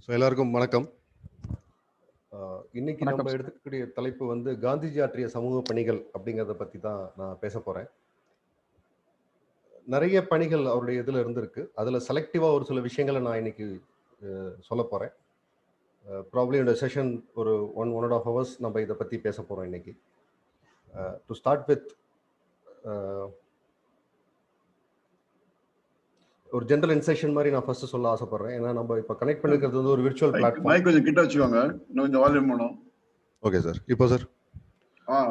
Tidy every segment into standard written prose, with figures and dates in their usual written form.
So எல்லாருக்கும் வணக்கம். இன்னைக்கு வணக்கம் நம்ம சார். எடுத்துக்கக்கூடிய தலைப்பு வந்து காந்திஜி ஆற்றிய சமூக பணிகள் அப்படிங்கிறத பற்றி தான் நான் பேச போகிறேன். நிறைய பணிகள் அவருடைய இதில் இருந்திருக்கு. அதில் செலக்டிவாக ஒரு சில விஷயங்களை நான் இன்னைக்கு சொல்ல போகிறேன். ப்ராப்ளி இந்த செஷன் ஒரு 1.5 hours நம்ம இதை பற்றி பேச போகிறோம் இன்னைக்கு. டு ஸ்டார்ட் வித் ஒரு ஜென்ரல் இன்செஷன் மாதிரி நான் ஃபர்ஸ்ட் சொல்ல ஆசைப்படுறேன். ஏன்னா நம்ம இப்போ கனெக்ட் பண்ணிருக்கிறது வந்து ஒரு விர்ச்சுவல் பிளாட்ஃபார்ம். மைக் கொஞ்சம் கிட்ட வச்சுக்கோங்க, இன்னும் கொஞ்சம் வால்யூம் வேணும். Okay sir. இப்போ சார்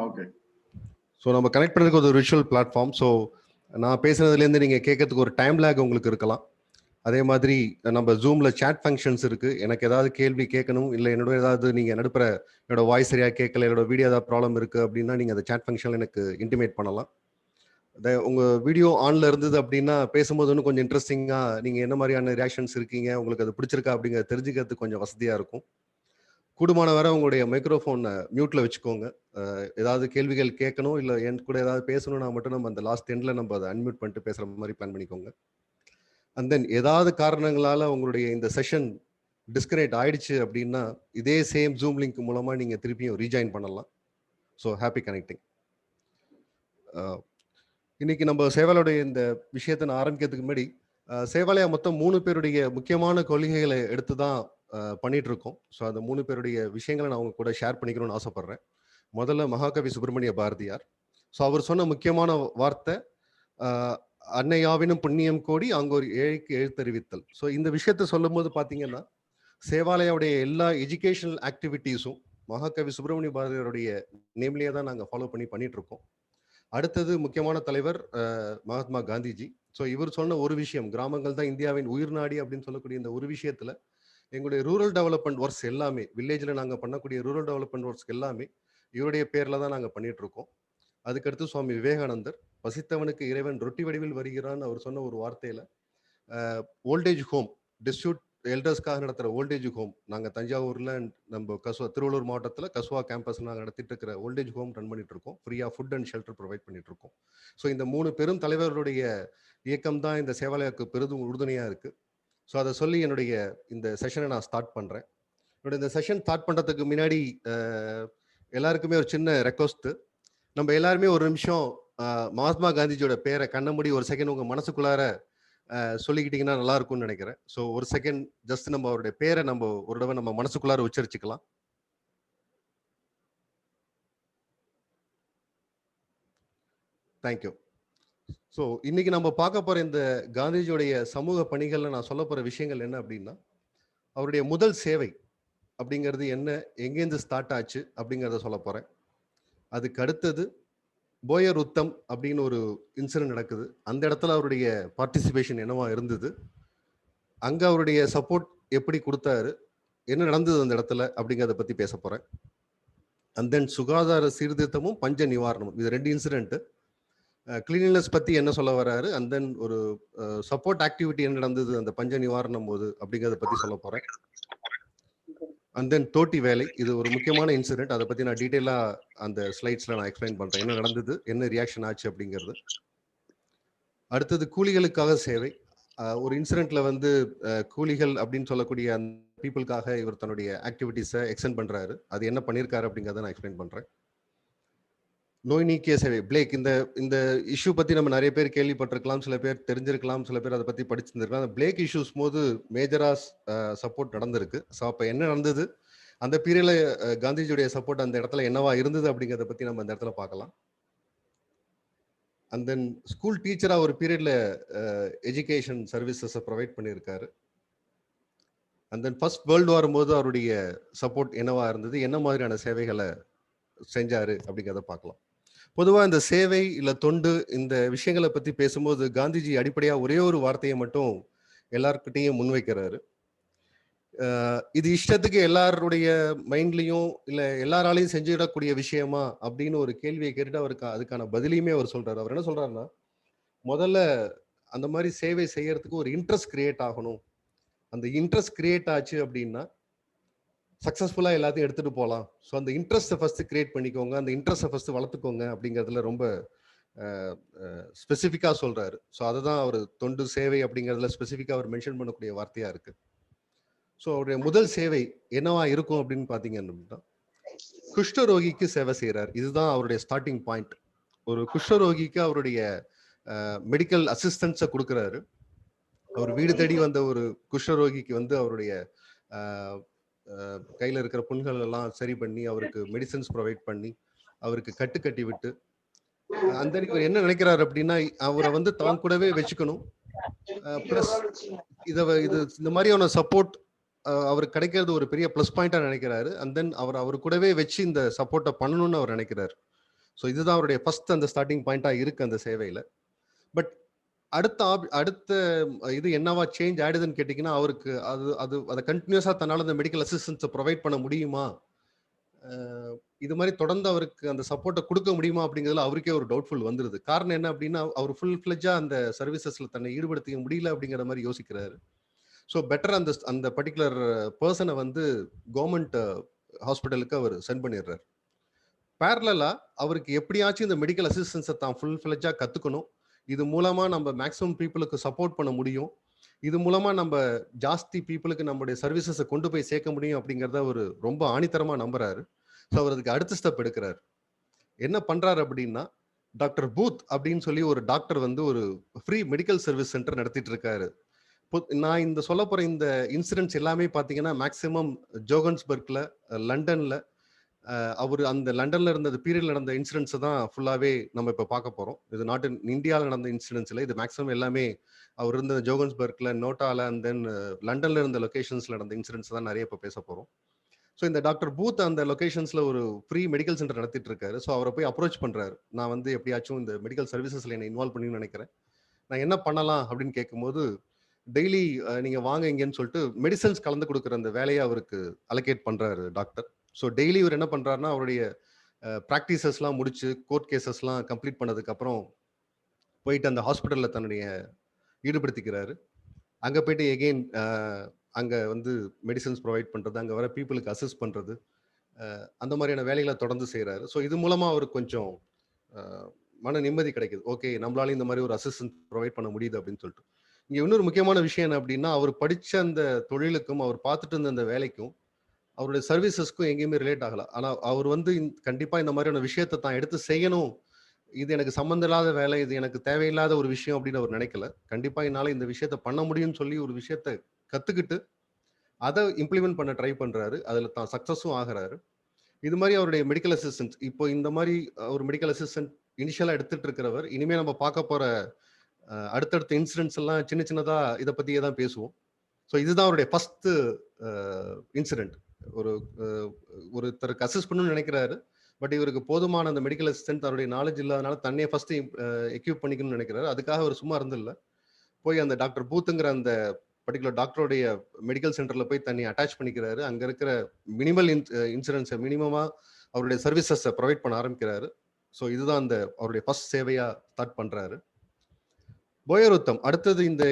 ஓகே. ஸோ நம்ம கனெக்ட் பண்ணிருக்கிறது ஒரு விர்ச்சுவல் பிளாட்ஃபார்ம். ஸோ நான் பேசுனதுலேருந்து நீங்கள் கேட்கறதுக்கு ஒரு டைம் லேக் உங்களுக்கு இருக்கலாம். அதே மாதிரி நம்ம ஜூமில் சேட் ஃபங்க்ஷன்ஸ் இருக்குது. எனக்கு ஏதாவது கேள்வி கேட்கணும், இல்லை என்னோட ஏதாவது நீங்கள் நடுப்புற என்னோட வாய்ஸ் சரியாக கேட்கல, என்னோட வீடியோ ஏதாவது ப்ராப்ளம் இருக்குது அப்படின்னா நீங்கள் அந்த சேட் ஃபங்க்ஷனில் எனக்கு இன்டிமேட் பண்ணலாம். உங்கள் வீடியோ ஆனில் இருந்தது அப்படின்னா பேசும்போது இன்னும் கொஞ்சம் இன்ட்ரெஸ்டிங்காக நீங்கள் என்ன மாதிரியான ரியாக்ஷன்ஸ் இருக்கீங்க, உங்களுக்கு அது பிடிச்சிருக்கா அப்படிங்கிறத தெரிஞ்சுக்கிறதுக்கு கொஞ்சம் வசதியாக இருக்கும். கூடுமான வரை உங்களுடைய மைக்ரோஃபோனை மியூட்டில் வச்சுக்கோங்க. ஏதாவது கேள்விகள் கேட்கணும், இல்லை என் கூட ஏதாவது பேசணும்னா மட்டும் நம்ம அந்த லாஸ்ட் எண்டில் நம்ம அதை அன்மியூட் பண்ணிட்டு பேசுகிற மாதிரி பிளான் பண்ணிக்கோங்க. அண்ட் தென் ஏதாவது காரணங்களால் உங்களுடைய இந்த செஷன் டிஸ்கனெக்ட் ஆயிடுச்சு அப்படின்னா இதே சேம் ஜூம் லிங்க் மூலமாக நீங்கள் திருப்பியும் ரீஜாயின் பண்ணலாம். So happy connecting. இன்னைக்கு நம்ம சேவாலோடைய இந்த விஷயத்தை நான் ஆரம்பிக்கிறதுக்கு முன்னாடி சேவாலயா மொத்தம் 3 பேருடைய முக்கியமான கொள்கைகளை எடுத்து தான் பண்ணிட்டு இருக்கோம். ஸோ அந்த 3 பேருடைய விஷயங்களை நான் உங்க கூட ஷேர் பண்ணிக்கணும்னு ஆசைப்படுறேன். முதல்ல மகாகவி சுப்பிரமணிய பாரதியார். ஸோ அவர் சொன்ன முக்கியமான வார்த்தை அன்னையாவினும் புண்ணியம் கோடி அங்கே ஒரு ஏழைக்கு எழுத்தறிவித்தல். ஸோ இந்த விஷயத்த சொல்லும் போது பார்த்தீங்கன்னா சேவாலயாவுடைய எல்லா எஜுகேஷனல் ஆக்டிவிட்டீஸும் மகாகவி சுப்பிரமணிய பாரதியாருடைய நேம்லேயே தான் நாங்கள் ஃபாலோ பண்ணிட்டு இருக்கோம். அடுத்தது முக்கியமான தலைவர் மகாத்மா காந்திஜி. ஸோ இவர் சொன்ன ஒரு விஷயம், கிராமங்கள் தான் இந்தியாவின் உயிர் நாடி அப்படின்னு சொல்லக்கூடிய இந்த ஒரு விஷயத்துல எங்களுடைய ரூரல் டெவலப்மெண்ட் ஒர்க்ஸ் எல்லாமே, வில்லேஜில் நாங்கள் பண்ணக்கூடிய ரூரல் டெவலப்மெண்ட் ஒர்க்ஸ் எல்லாமே இவருடைய பேரில் தான் நாங்கள் பண்ணிட்டு இருக்கோம். அதுக்கடுத்து சுவாமி விவேகானந்தர், பசித்தவனுக்கு இறைவன் ரொட்டி வடிவில் வருகிறான்னு அவர் சொன்ன ஒரு வார்த்தையில ஓல்டேஜ் ஹோம், டிஸ்ட்ரிக்ட் எல்டர்ஸ்க்காக நடத்துகிற ஓல்டேஜ் ஹோம் நாங்கள் தஞ்சாவூரில் நம்ம திருவள்ளூர் மாவட்டத்தில் கசுவா கேம்பஸ் நாங்கள் நடத்திட்டு இருக்கிற ஓல்டேஜ் ஹோம் ரன் பண்ணிட்டு இருக்கோம். ஃப்ரீயாக ஃபுட் அண்ட் ஷெல்டர் ப்ரொவைட் பண்ணிட்டு இருக்கோம். ஸோ இந்த 3 பெரும் தலைவர்களுடைய இயக்கம் தான் இந்த சேவாலயாவுக்கு பெரிதும் உறுதுணையாக இருக்குது. ஸோ அதை சொல்லி என்னுடைய இந்த செஷனை நான் ஸ்டார்ட் பண்ணுறேன். என்னோட இந்த செஷன் ஸ்டார்ட் பண்ணுறதுக்கு முன்னாடி எல்லாருக்குமே ஒரு சின்ன ரெக்வஸ்ட்டு. நம்ம எல்லாருமே ஒரு நிமிஷம் மகாத்மா காந்திஜியோட பேரை கண்ண மூடி ஒரு செகண்ட் உங்கள் மனசுக்குள்ளார சொல்லிக்கிட்டீங்கன்னா நல்லா இருக்கும்னு நினைக்கிறேன். ஸோ ஒரு செகண்ட் ஜஸ்ட் நம்ம அவருடைய பேரை நம்ம ஒரு தடவை நம்ம மனசுக்குள்ளார உச்சரிச்சுக்கலாம். தேங்க்யூ. ஸோ இன்னைக்கு நம்ம பார்க்க போற இந்த காந்திஜியோடைய சமூக பணிகள்ல நான் சொல்ல போற விஷயங்கள் என்ன அப்படின்னா, அவருடைய முதல் சேவை அப்படிங்கிறது என்ன, எங்கேருந்து ஸ்டார்ட் ஆச்சு அப்படிங்கிறத சொல்ல போறேன். அதுக்கு அடுத்தது போயர் உத்தம் அப்படின்னு ஒரு இன்சிடென்ட் நடக்குது. அந்த இடத்துல அவருடைய பார்ட்டிசிபேஷன் என்னவா இருந்தது, அங்க அவருடைய சப்போர்ட் எப்படி கொடுத்தாரு, என்ன நடந்தது அந்த இடத்துல அப்படிங்கிறத பத்தி பேச போறேன். அண்ட் தென் சுகாதார சீர்திருத்தமும் பஞ்ச நிவாரணமும், இது 2 இன்சிடென்ட். கிளீனினஸ் பத்தி என்ன சொல்ல வர்றாரு, அண்ட் தென் ஒரு சப்போர்ட் ஆக்டிவிட்டி என்ன நடந்தது அந்த பஞ்ச நிவாரணம் போது அப்படிங்கிறத பத்தி சொல்ல போறேன். அண்ட் தென் தோட்டி வேலை, இது ஒரு முக்கியமான இன்சிடென்ட். அதை பத்தி நான் டீட்டெயிலா அந்த ஸ்லைட்ஸ்ல நான் எக்ஸ்பிளைன் பண்றேன், என்ன நடந்தது, என்ன ரியாக்ஷன் ஆச்சு அப்படிங்கிறது. அடுத்தது கூலிகளுக்காக சேவை. ஒரு இன்சிடென்ட்ல வந்து கூலிகள் அப்படின்னு சொல்லக்கூடிய அந்த பீப்புளுக்காக இவர் தன்னுடைய ஆக்டிவிட்டிஸை எக்ஸ்டெண்ட் பண்றாரு. அது என்ன பண்ணியிருக்காரு அப்படிங்கிறத நான் எக்ஸ்பிளைன் பண்றேன். நோய் நீக்கிய சேவை, பிளேக். இந்த இஷ்யூ பத்தி நம்ம நிறைய பேர் கேள்விப்பட்டிருக்கலாம், சில பேர் தெரிஞ்சிருக்கலாம், சில பேர் அதை பத்தி படிச்சிருந்திருக்கலாம். அந்த பிளேக் இஷ்யூஸ் போது மேஜரா சப்போர்ட் நடந்திருக்கு. ஸோ அப்போ என்ன நடந்தது, அந்த பீரியட்ல காந்திஜியுடைய சப்போர்ட் அந்த இடத்துல என்னவா இருந்தது அப்படிங்கிறத பத்தி நம்ம அந்த இடத்துல பார்க்கலாம். அண்ட் தென் ஸ்கூல் டீச்சரா ஒரு பீரியட்ல எஜுகேஷன் சர்வீசஸை ப்ரொவைட் பண்ணியிருக்காரு. And then first world war போது அவருடைய சப்போர்ட் என்னவா இருந்தது, என்ன மாதிரியான சேவைகளை செஞ்சாரு அப்படிங்கிறத பார்க்கலாம். பொதுவாக இந்த சேவை இல்லை தொண்டு இந்த விஷயங்களை பற்றி பேசும்போது காந்திஜி அடிப்படையாக ஒரே ஒரு வார்த்தையை மட்டும் எல்லார்கிட்டையும் முன்வைக்கிறாரு. இது இஷ்டத்துக்கு எல்லாருடைய மைண்ட்லையும் இல்லை எல்லாராலையும் செஞ்சிடக்கூடிய விஷயமா அப்படின்னு ஒரு கேள்வியை கேட்டுட்டு அவருக்கு அதுக்கான பதிலையுமே அவர் சொல்றாரு. அவர் என்ன சொல்றாருன்னா, முதல்ல அந்த மாதிரி சேவை செய்யறதுக்கு ஒரு இன்ட்ரெஸ்ட் கிரியேட் ஆகணும். அந்த இன்ட்ரெஸ்ட் கிரியேட் ஆச்சு அப்படின்னா சக்ஸஸ்ஃபுல்லாக எல்லாத்தையும் எடுத்துகிட்டு போகலாம். ஸோ அந்த இன்ட்ரெஸ்ட்டை ஃபஸ்ட்டு கிரியேட் பண்ணிக்கோங்க, அந்த இன்ட்ரெஸ்ட்டை ஃபஸ்ட்டு வளர்த்துக்கோங்க அப்படிங்கிறதுல ரொம்ப ஸ்பெசிஃபிக்காக சொல்கிறாரு. ஸோ அதை தான் அவர் தொண்டு சேவை அப்படிங்கிறதுல ஸ்பெசிஃபிக்காக அவர் மென்ஷன் பண்ணக்கூடிய வார்த்தையாக இருக்குது. ஸோ அவருடைய முதல் சேவை என்னவா இருக்கும் அப்படின்னு பார்த்தீங்கன்னா, குஷ்டரோகிக்கு சேவை செய்கிறார். இதுதான் அவருடைய ஸ்டார்டிங் பாயிண்ட். ஒரு குஷ்டரோகிக்கு அவருடைய மெடிக்கல் அசிஸ்டன்ஸை கொடுக்குறாரு. அவர் வீடு தேடி வந்த ஒரு குஷ்டரோகிக்கு வந்து அவருடைய கையில் இருக்கிற புண்கள் எல்லாம் சரி பண்ணி, அவருக்கு மெடிசன்ஸ் ப்ரொவைட் பண்ணி, அவருக்கு கட்டு கட்டி விட்டு, அந்த இவர் என்ன நினைக்கிறாரு அப்படின்னா, அவரை வந்து தான் கூடவே வச்சுக்கணும். பிளஸ் இது இந்த மாதிரியான சப்போர்ட் அவருக்கு கிடைக்கிறது ஒரு பெரிய ப்ளஸ் பாயிண்டா நினைக்கிறாரு. அண்ட் தென் அவர் கூடவே வச்சு இந்த சப்போர்ட்டை பண்ணணும்னு அவர் நினைக்கிறாரு. ஸோ இதுதான் அவருடைய ஃபர்ஸ்ட் அந்த ஸ்டார்டிங் பாயிண்டா இருக்கு அந்த சேவையில. பட் அடுத்த இது என்னவா சேஞ்ச் ஆயிடுதுன்னு கேட்டீங்கன்னா, அவருக்கு அதை கண்டினியூஸா தன்னால அந்த மெடிக்கல் அசிஸ்டன்ஸை ப்ரொவைட் பண்ண முடியுமா, இது மாதிரி தொடர்ந்து அவருக்கு அந்த சப்போர்ட்டை கொடுக்க முடியுமா அப்படிங்கிறதுல அவருக்கே ஒரு டவுட்ஃபுல் வந்துருது. காரணம் என்ன அப்படின்னா, அவர் ஃபுல் ஃபிளெஜ்ஜா அந்த சர்வீசஸ்ல தன்னை ஈடுபடுத்திக்க முடியல அப்படிங்கிற மாதிரி யோசிக்கிறாரு. ஸோ பெட்டர் அந்த பர்டிகுலர் பர்சனை வந்து கவர்மெண்ட் ஹாஸ்பிட்டலுக்கு அவர் சென்ட் பண்ணிடுறாரு. பேரலா அவருக்கு எப்படியாச்சும் இந்த மெடிக்கல் அசிஸ்டன்ஸை தான் ஃபுல் ஃபிளெஜ்ஜா கத்துக்கணும். இது மூலமா நம்ம மேக்ஸிமம் பீப்புளுக்கு சப்போர்ட் பண்ண முடியும். இது மூலமா நம்ம ஜாஸ்தி பீப்புளுக்கு நம்மளுடைய சர்வீசஸை கொண்டு போய் சேர்க்க முடியும் அப்படிங்கிறத அவர் ரொம்ப ஆணித்தரமா நம்புறாரு. ஸோ அவர் அதுக்கு அடுத்த ஸ்டெப் எடுக்கிறார். என்ன பண்றாரு அப்படின்னா, டாக்டர் பூத் அப்படின்னு சொல்லி ஒரு டாக்டர் வந்து ஒரு ஃப்ரீ மெடிக்கல் சர்வீஸ் சென்டர் நடத்திட்டு இருக்காரு. நான் இந்த சொல்ல போற இந்த இன்சிடென்ட்ஸ் எல்லாமே பார்த்தீங்கன்னா மேக்சிமம் ஜோகன்ஸ்பர்க்ல, லண்டன்ல, அவர் அந்த லண்டன்ல இருந்த பீரியட்ல நடந்த இன்சிடென்ட்ஸ் தான் ஃபுல்லாவே நம்ம இப்ப பார்க்க போறோம். இது நாட் இன் இந்தியாவில் நடந்த இன்சிடென்ட்ஸ் இல்லை. இது மேக்ஸிமம் எல்லாமே அவர் இருந்த ஜோகன்ஸ்பர்க்ல, நோட்டால அண்ட் தென் லண்டன்ல இருந்த லொகேஷன்ஸ்ல நடந்த இன்சிடென்ட்ஸ் தான் நிறைய இப்ப பேச போறோம். ஸோ இந்த டாக்டர் பூத் அந்த லொகேஷன்ஸ்ல ஒரு ஃப்ரீ மெடிக்கல் சென்டர் நடத்திட்டு இருக்காரு. ஸோ அவரை போய் அப்ரோச் பண்றாரு. நான் வந்து எப்படியாச்சும் இந்த மெடிக்கல் சர்வீசஸ்ல என்ன இன்வால்வ் பண்ணணும்னு நினைக்கிறேன். நான் என்ன பண்ணலாம் அப்படின்னு கேட்கும்போது, டெய்லி நீங்க வாங்க இங்கன்னு சொல்லிட்டு மெடிசன்ஸ் கலந்து கொடுக்குற அந்த வேலையை அவருக்கு அலோகேட் பண்றாரு டாக்டர். ஸோ டெய்லி இவர் என்ன பண்றாருன்னா, அவருடைய ப்ராக்டிசஸ்லாம் முடிச்சு கோர்ட் கேசஸ்லாம் கம்ப்ளீட் பண்ணதுக்கு அப்புறம் போயிட்டு அந்த ஹாஸ்பிட்டல்ல தன்னுடைய ஈடுபடுத்திக்கிறாரு. அங்க போயிட்டு எகெயின் அங்க வந்து மெடிசன்ஸ் ப்ரொவைட் பண்றது, அங்க வர பீப்புளுக்கு அசிஸ்ட் பண்றது, அந்த மாதிரியான வேலைகளை தொடர்ந்து செய்யறாரு. ஸோ இது மூலமா அவருக்கு கொஞ்சம் மன நிம்மதி கிடைக்குது. ஓகே, நம்மளால இந்த மாதிரி ஒரு அசிஸ்டன்ஸ் ப்ரொவைட் பண்ண முடியுது அப்படின்னு சொல்லிட்டு. இங்க இன்னொரு முக்கியமான விஷயம் என்ன அப்படின்னா, அவர் படிச்ச அந்த தொழிலுக்கும் அவர் பார்த்துட்டு இருந்த அந்த வேலைக்கும் அவருடைய சர்வீசஸ்க்கும் எங்கேயுமே ரிலேட் ஆகல. ஆனா அவர் வந்து கண்டிப்பா இந்த மாதிரியான விஷயத்தை தான் எடுத்து செய்யணும். இது எனக்கு சம்மந்தம் இல்லாத வேலை, இது எனக்கு தேவையில்லாத ஒரு விஷயம் அப்படின்னு அவர் நினைக்கல. கண்டிப்பா என்னால இந்த விஷயத்த பண்ண முடியும்னு சொல்லி ஒரு விஷயத்த கத்துக்கிட்டு அதை இம்ப்ளிமெண்ட் பண்ண ட்ரை பண்றாரு. அதுல தான் சக்சஸும் ஆகிறாரு. இது மாதிரி அவருடைய மெடிக்கல் அசிஸ்டன்ட், இப்போ இந்த மாதிரி ஒரு மெடிக்கல் அசிஸ்டன்ட் இனிஷியலா எடுத்துட்டு இருக்கிறவர், இனிமே நம்ம பார்க்க போற அடுத்தடுத்த இன்சிடென்ட்ஸ் எல்லாம் சின்ன சின்னதா இதை பத்தியே தான் பேசுவோம். ஸோ இதுதான் அவருடைய ஃபர்ஸ்ட் இன்சிடென்ட். ஒரு ஒருத்தருக்கு அசிஸ்ட் பண்ணணும்னு நினைக்கிறாரு. பட் இவருக்கு போதுமான அந்த மெடிக்கல் அசிஸ்டன்ட் அவருடைய நாலேஜ் இல்லாதனால தன்னையே ஃபர்ஸ்ட் எக்யூப் பண்ணிக்கணும்னு நினைக்கிறாரு. அதுக்காக அவர் சும்மா இருந்தில்ல, போய் அந்த டாக்டர் பூத்துங்கிற அந்த பர்டிகுலர் டாக்டருடைய மெடிக்கல் சென்டர்ல போய் தன்னை அட்டாச் பண்ணிக்கிறாரு. அங்க இருக்கிற மினிமல் இன்சூரன்ஸை மினிமமா அவருடைய சர்வீசஸை ப்ரொவைட் பண்ண ஆரம்பிக்கிறாரு. ஸோ இதுதான் அந்த அவருடைய ஃபர்ஸ்ட் சேவையா ஸ்டார்ட் பண்றாரு. போயருத்தம் அடுத்தது இந்த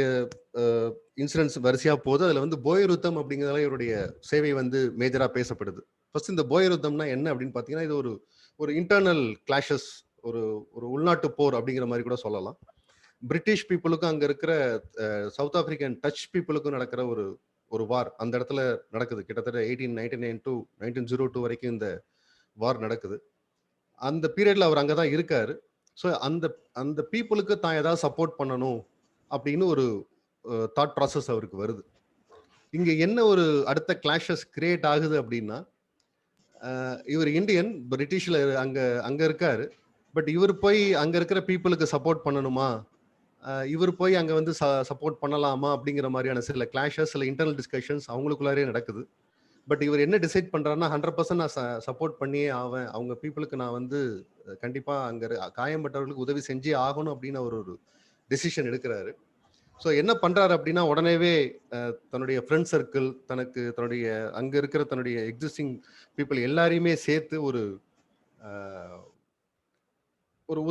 இன்சூரன்ஸ் வரிசையா போகுது. அதுல வந்து போயருத்தம் அப்படிங்கிறதால இவருடைய சேவை வந்து மேஜரா பேசப்படுது. ஃபர்ஸ்ட் இந்த போயருத்தம்னா என்ன அப்படின்னு பாத்தீங்கன்னா, இது ஒரு இன்டர்னல் கிளாஷஸ், ஒரு ஒரு உள்நாட்டு போர் அப்படிங்கிற மாதிரி கூட சொல்லலாம். பிரிட்டிஷ் பீப்புளுக்கும் அங்க இருக்கிற சவுத் ஆப்பிரிக்கன் டச் பீப்புளுக்கும் நடக்கிற ஒரு வார் அந்த இடத்துல நடக்குது. கிட்டத்தட்ட 1899 டு 1902 வரைக்கும் இந்த வார் நடக்குது. அந்த பீரியட்ல அவர் அங்கதான் இருக்காரு. ஸோ அந்த பீப்புளுக்கு தான் ஏதாவது சப்போர்ட் பண்ணணும் அப்படின்னு ஒரு தாட் ப்ராசஸ் அவருக்கு வருது. இங்க என்ன ஒரு அடுத்த கிளாஷஸ் கிரியேட் ஆகுது அப்படின்னா, இவர் இந்தியன், பிரிட்டிஷ்ல அங்க அங்க இருக்காரு. பட் இவர் போய் அங்க இருக்கிற பீப்புளுக்கு சப்போர்ட் பண்ணணுமா, இவர் போய் அங்க வந்து சப்போர்ட் பண்ணலாமா அப்படிங்கிற மாதிரியான சில கிளாஷஸ், சில இன்டர்னல் டிஸ்கஷன்ஸ் அவங்களுக்குள்ளாரே நடக்குது. பட் இவர் என்ன டிசைட் பண்றாருன்னா, 100% நான் சப்போர்ட் பண்ணியே ஆவேன். அவங்க பீப்புளுக்கு நான் வந்து கண்டிப்பா அங்க காயம்பட்டவர்களுக்கு உதவி செஞ்சே ஆகணும் அப்படின்னு அவர் ஒரு டெசிஷன் எடுக்கிறாரு. ஸோ என்ன பண்றாரு அப்படின்னா, உடனேவே தன்னுடைய ஃப்ரெண்ட் சர்க்கிள், தன்னுடைய அங்க இருக்கிற தன்னுடைய எக்ஸிஸ்டிங் பீப்புள் எல்லாரையுமே சேர்த்து ஒரு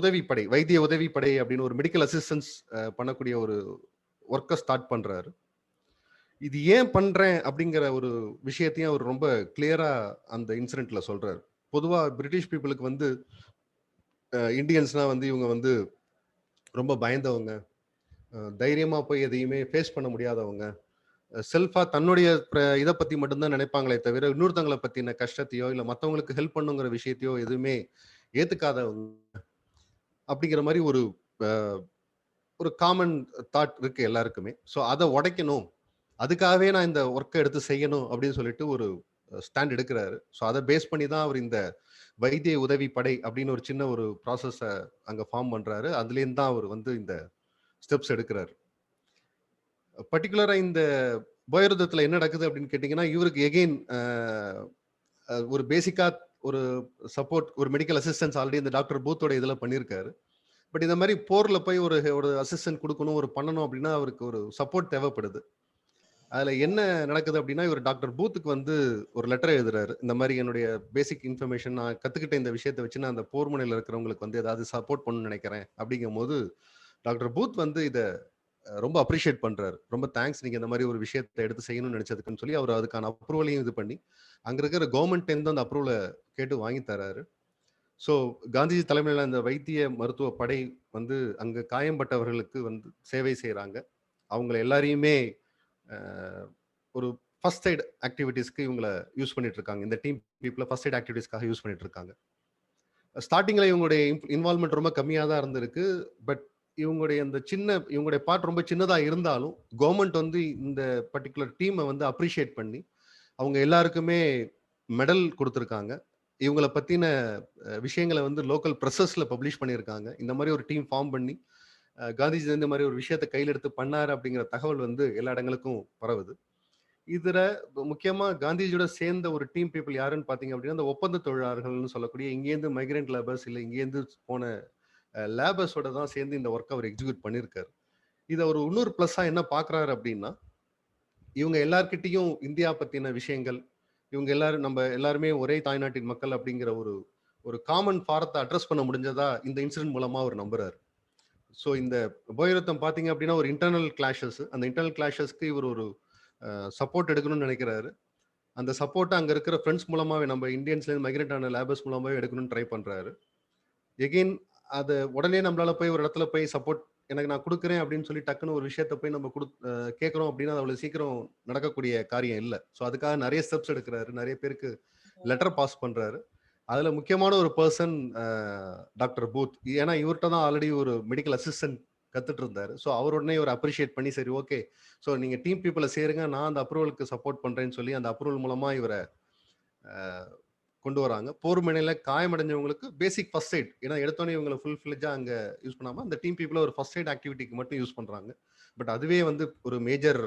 உதவிப்படை, வைத்திய உதவிப்படை அப்படின்னு ஒரு மெடிக்கல் அசிஸ்டன்ஸ் பண்ணக்கூடிய ஒரு ஒர்க்கை ஸ்டார்ட் பண்றாரு. இது ஏன் பண்றேன் அப்படிங்கிற ஒரு விஷயத்தையும் அவர் ரொம்ப கிளியரா அந்த இன்சிடென்ட்ல சொல்றாரு. பொதுவா பிரிட்டிஷ் பீப்புளுக்கு வந்து இந்தியன்ஸ்னா வந்து இவங்க வந்து ரொம்ப பயந்தவங்க, தைரியமா போய் எதையுமே ஃபேஸ் பண்ண முடியாதவங்க, செல்ஃபா தன்னுடைய இத பத்தி மட்டும் தான் நினைப்பாங்களே தவிர, இன்னொருத்தவங்கள பத்தின கஷ்டத்தையோ, இல்ல மத்தவங்களுக்கு ஹெல்ப் பண்ணுங்கிற விஷயத்தையோ எதுவுமே ஏத்துக்காதவங்க. அப்படிங்கிற மாரி ஒரு அ ஒரு காமன் தாட் இருக்கு எல்லாருக்குமே. ஸோ அத உடைக்கணும். அதுக்காகவே நான் இந்த வொர்க்க எடுத்து செய்யணும் அப்படின்னு சொல்லிட்டு ஒரு ஸ்டாண்ட் எடுக்குறாரு. ஸோ அத பேஸ் பண்ணி தான் அவர் இந்த வைத்திய உதவி படை அப்படின்னு ஒரு சின்ன ஒரு ப்ராசஸ அங்க ஃபார்ம் பண்றாரு. அதுலேருந்து தான் அவர் வந்து இந்த ஸ்டெப்ஸ் எடுக்குறாரு. பர்ட்டிகுலரா இந்த போயருதத்துல என்ன நடக்குது அப்படின்னு கேட்டீங்கன்னா, இவருக்கு எகைன் ஒரு பேசிக்கா ஒரு சப்போர்ட் ஒரு மெடிக்கல் அசிஸ்டன்ஸ் ஆல்ரெடி இந்த டாக்டர் பூத்தோட இதுல பண்ணியிருக்காரு. பட் இந்த மாரி போர்ல போய் ஒரு ஒரு அசிஸ்டன்ட் குடுக்கணும், ஒரு பண்ணணும் அப்படின்னா அவருக்கு ஒரு சப்போர்ட் தேவைப்படுது. அதுல என்ன நடக்குது அப்படின்னா, இவரு டாக்டர் பூத்துக்கு வந்து ஒரு லெட்டர் எழுதுறாரு. இந்த மாரி என்னுடைய பேசிக் இன்ஃபர்மேஷன் நான் கத்துக்கிட்ட இந்த விஷயத்த வச்சு நான் அந்த போர் முனையில இருக்கிறவங்களுக்கு வந்து ஏதாவது சப்போர்ட் பண்ணணும்னு நெனைக்கிறேன். அப்படிங்கும்போது, டாக்டர் பூத் வந்து இத ரொம்ப அப்ரிஷியேட் பண்றாரு. ரொம்ப தேங்க்ஸ் நீங்க இந்த மாரி ஒரு விஷயத்த எடுத்து செய்யணும்னு நெனச்சதுக்குன்னு சொல்லி, அவரு அதுக்கான அப்ரூவலையும் இது பண்ணி, அங்க இருக்கிற கவர்ன்மெண்ட்லேருந்து அந்த அப்ரூவல கேட்டு வாங்கி தராரு. ஸோ காந்திஜி தலைமையில அந்த வைத்திய மருத்துவ படை வந்து அங்க காயம்பட்டவர்களுக்கு வந்து சேவை செய்றாங்க. அவங்கள எல்லாரையுமே அ ஒரு ஃபர்ஸ்ட் எய்ட் ஆக்டிவிட்டீஸ்க்கு இவங்கள யூஸ் பண்ணிட்டு இருக்காங்க. இந்த டீம் பீப்பிள ஃபர்ஸ்ட் எய்ட் ஆக்டிவிட்டீஸ்க்காக யூஸ் பண்ணிட்டு இருக்காங்க. ஸ்டார்ட்டிங்ல இவங்களுடைய இன்வால்வ்மென்ட் ரொம்ப கம்மியா தான் இருந்திருக்கு. பட் இவங்களுடைய பார்ட் ரொம்ப சின்னதா இருந்தாலும், கவர்ன்மெண்ட் வந்து இந்த பர்ட்டிகுலர் டீம வந்து அப்ரிஷியேட் பண்ணி, அவங்க எல்லாருக்குமே மெடல் குடுத்திருக்காங்க. இவங்கள பத்தின விஷயங்கள வந்து லோக்கல் பிரஸஸ்ல பப்ளிஷ் பண்ணியிருக்காங்க. இந்த மாரி ஒரு டீம் ஃபார்ம் பண்ணி, காந்திஜி இந்த மாரி ஒரு விஷயத்த கையில எடுத்து பண்ணாரு அப்படிங்கிற தகவல் வந்து எல்லா இடங்களுக்கும் பரவுது. இதுல முக்கியமா காந்திஜியோட சேர்ந்த ஒரு டீம் பீப்பிள் யாருன்னு பார்த்தீங்க அப்படின்னா, அந்த ஒப்பந்த தொழிலாளர்கள்னு சொல்லக்கூடிய இங்கேருந்து மைக்ரண்ட் லேபர்ஸ் இல்ல இங்கேருந்து போன லேபர்ஸோட தான் சேர்ந்து இந்த ஒர்க்க அவர் எக்ஸிக்யூட் பண்ணியிருக்காரு. இத ஒரு இன்னொரு பிளஸ்ஸா என்ன பார்க்குறாரு அப்படின்னா, இவங்க எல்லார்கிட்டயும் இந்தியா பத்தின விஷயங்கள், இவங்க எல்லாரும் நம்ம எல்லாருமே ஒரே தாய்நாட்டின் மக்கள் அப்படிங்கிற ஒரு ஒரு காமன் ஃபாரத்த அட்ரஸ் பண்ண முடிஞ்சதா இந்த இன்சிடென்ட் மூலமா அவர் நம்புறாரு. ஸோ இந்த உபயோகத்தம் பார்த்தீங்க அப்படின்னா, ஒரு இன்டர்னல் கிளாஷஸ். அந்த இன்டர்னல் கிளாஷஸ்க்கு இவர் ஒரு சப்போர்ட் எடுக்கணும்னு நினைக்கிறாரு. அந்த சப்போர்ட்ட அங்க இருக்கிற ஃபிரெண்ட்ஸ் மூலமாவே நம்ம இந்தியன்ஸ்லேருந்து மைக்ரேட் ஆன லேபர்ஸ் மூலமாவே எடுக்கணும்னு ட்ரை பண்றாரு. எகைன் அத உடனே நம்மளால போய் ஒரு இடத்துல போய் சப்போர்ட் எனக்கு நான் குடுக்குறேன் அப்படின்னு சொல்லி டக்குன்னு ஒரு விஷயத்த போய் நம்ம கேட்கிறோம் அப்படின்னா, அது அவ்வளவு சீக்கிரம் நடக்கக்கூடிய காரியம் இல்ல. ஸோ அதுக்காக நெறைய ஸ்டெப்ஸ் எடுக்குறாரு. நெறைய பேருக்கு லெட்டர் பாஸ் பண்றாரு. அதுல முக்கியமான ஒரு பெர்சன் டாக்டர் பூத். ஏன்னா இவர்ட்ட தான் ஆல்ரெடி ஒரு மெடிக்கல் அசிஸ்டன்ட் கத்துட்டு இருந்தாரு. ஸோ அவர் உடனே இவர அப்ரிஷியேட் பண்ணி சரி ஓகே. ஸோ நீங்க டீம் பீப்பிள சேருங்க. நான் அந்த அப்ரூவலுக்கு சப்போர்ட் பண்றேன்னு சொல்லி அந்த அப்ரூவல் மூலமா இவர அ கொண்டு வராங்க. போர் முனையில காயமடைஞ்சவங்களுக்கு பேசிக் ஃபர்ஸ்ட் எய்ட். ஏன்னா எடுத்தோனே இவங்கள ஃபுல் ஃபிளெட்ஜா அங்க யூஸ் பண்ணாம, அந்த டீம் பீப்பிள ஒரு ஃபர்ஸ்ட் எய்ட் ஆக்டிவிட்டிக்கு மட்டும் யூஸ் பண்றாங்க. பட் அதுவே வந்து ஒரு மேஜர்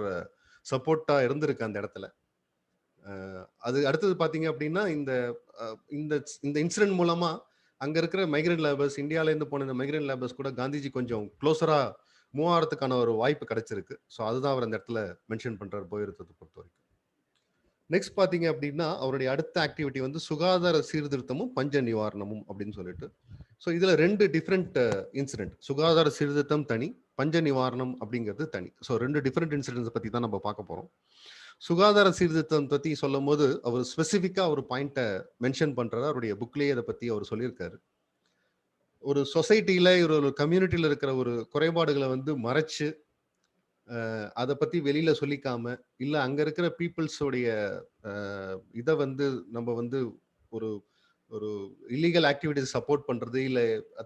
சப்போர்ட்டா இருந்திருக்கு அந்த இடத்துல. அ அது அடுத்தது பார்த்தீங்க அப்டின்னா, அ இந்த இந்த இன்சிடென்ட் மூலமா அங்க இருக்கிற மைக்ரண்ட் லேபர்ஸ் இந்தியாலேருந்து போன இந்த மைக்ரண்ட் லேபர்ஸ் கூட காந்திஜி கொஞ்சம் க்ளோஸரா மூவ் ஆறதுக்கான ஒரு வாய்ப்பு கிடைச்சிருக்கு. ஸோ அதுதான் அவர் அந்த இடத்துல மென்ஷன் பண்றாரு போயிருத்தத்த பொறுத்தவரைக்கும். நெக்ஸ்ட் பார்த்தீங்க அப்டின்னா, அவருடைய அடுத்த ஆக்டிவிட்டி வந்து சுகாதார சீர்திருத்தமும், பஞ்ச நிவாரணமும் அப்டின்னு சொல்லிட்டு. ஸோ இதுல 2 டிஃபரண்ட் இன்சிடென்ட். சுகாதார சீர்திருத்தம் தனி, பஞ்ச நிவாரணம் அப்டிங்கிறது தனி. ஸோ 2 டிஃபரண்ட் இன்சிடென்ட்ஸ் பத்தி தான் நம்ம பார்க்க போறோம். சுகாதார சீர்திருத்தம் பத்தி சொல்லும்போது, அவர் ஸ்பெசிஃபிக்கா ஒரு பாயிண்ட்ட மென்ஷன் பண்றாரு. அவருடைய புக்லயே இத பத்தி அவர் சொல்லியிருக்காரு. ஒரு சொசைட்டில ஒரு கம்யூனிட்டில இருக்கிற ஒரு குறைபாடுகள வந்து மறைச்சு, அத பத்தி வெளியில சொல்லிக்காம, இல்ல அங்க இருக்கிற பீப்பிள்ஸ் உடைய அ இத வந்து நம்ம வந்து ஒரு ஒரு இல்லீகல் ஆக்டிவிட்டீஸ் சப்போர்ட் பண்றது, இல்ல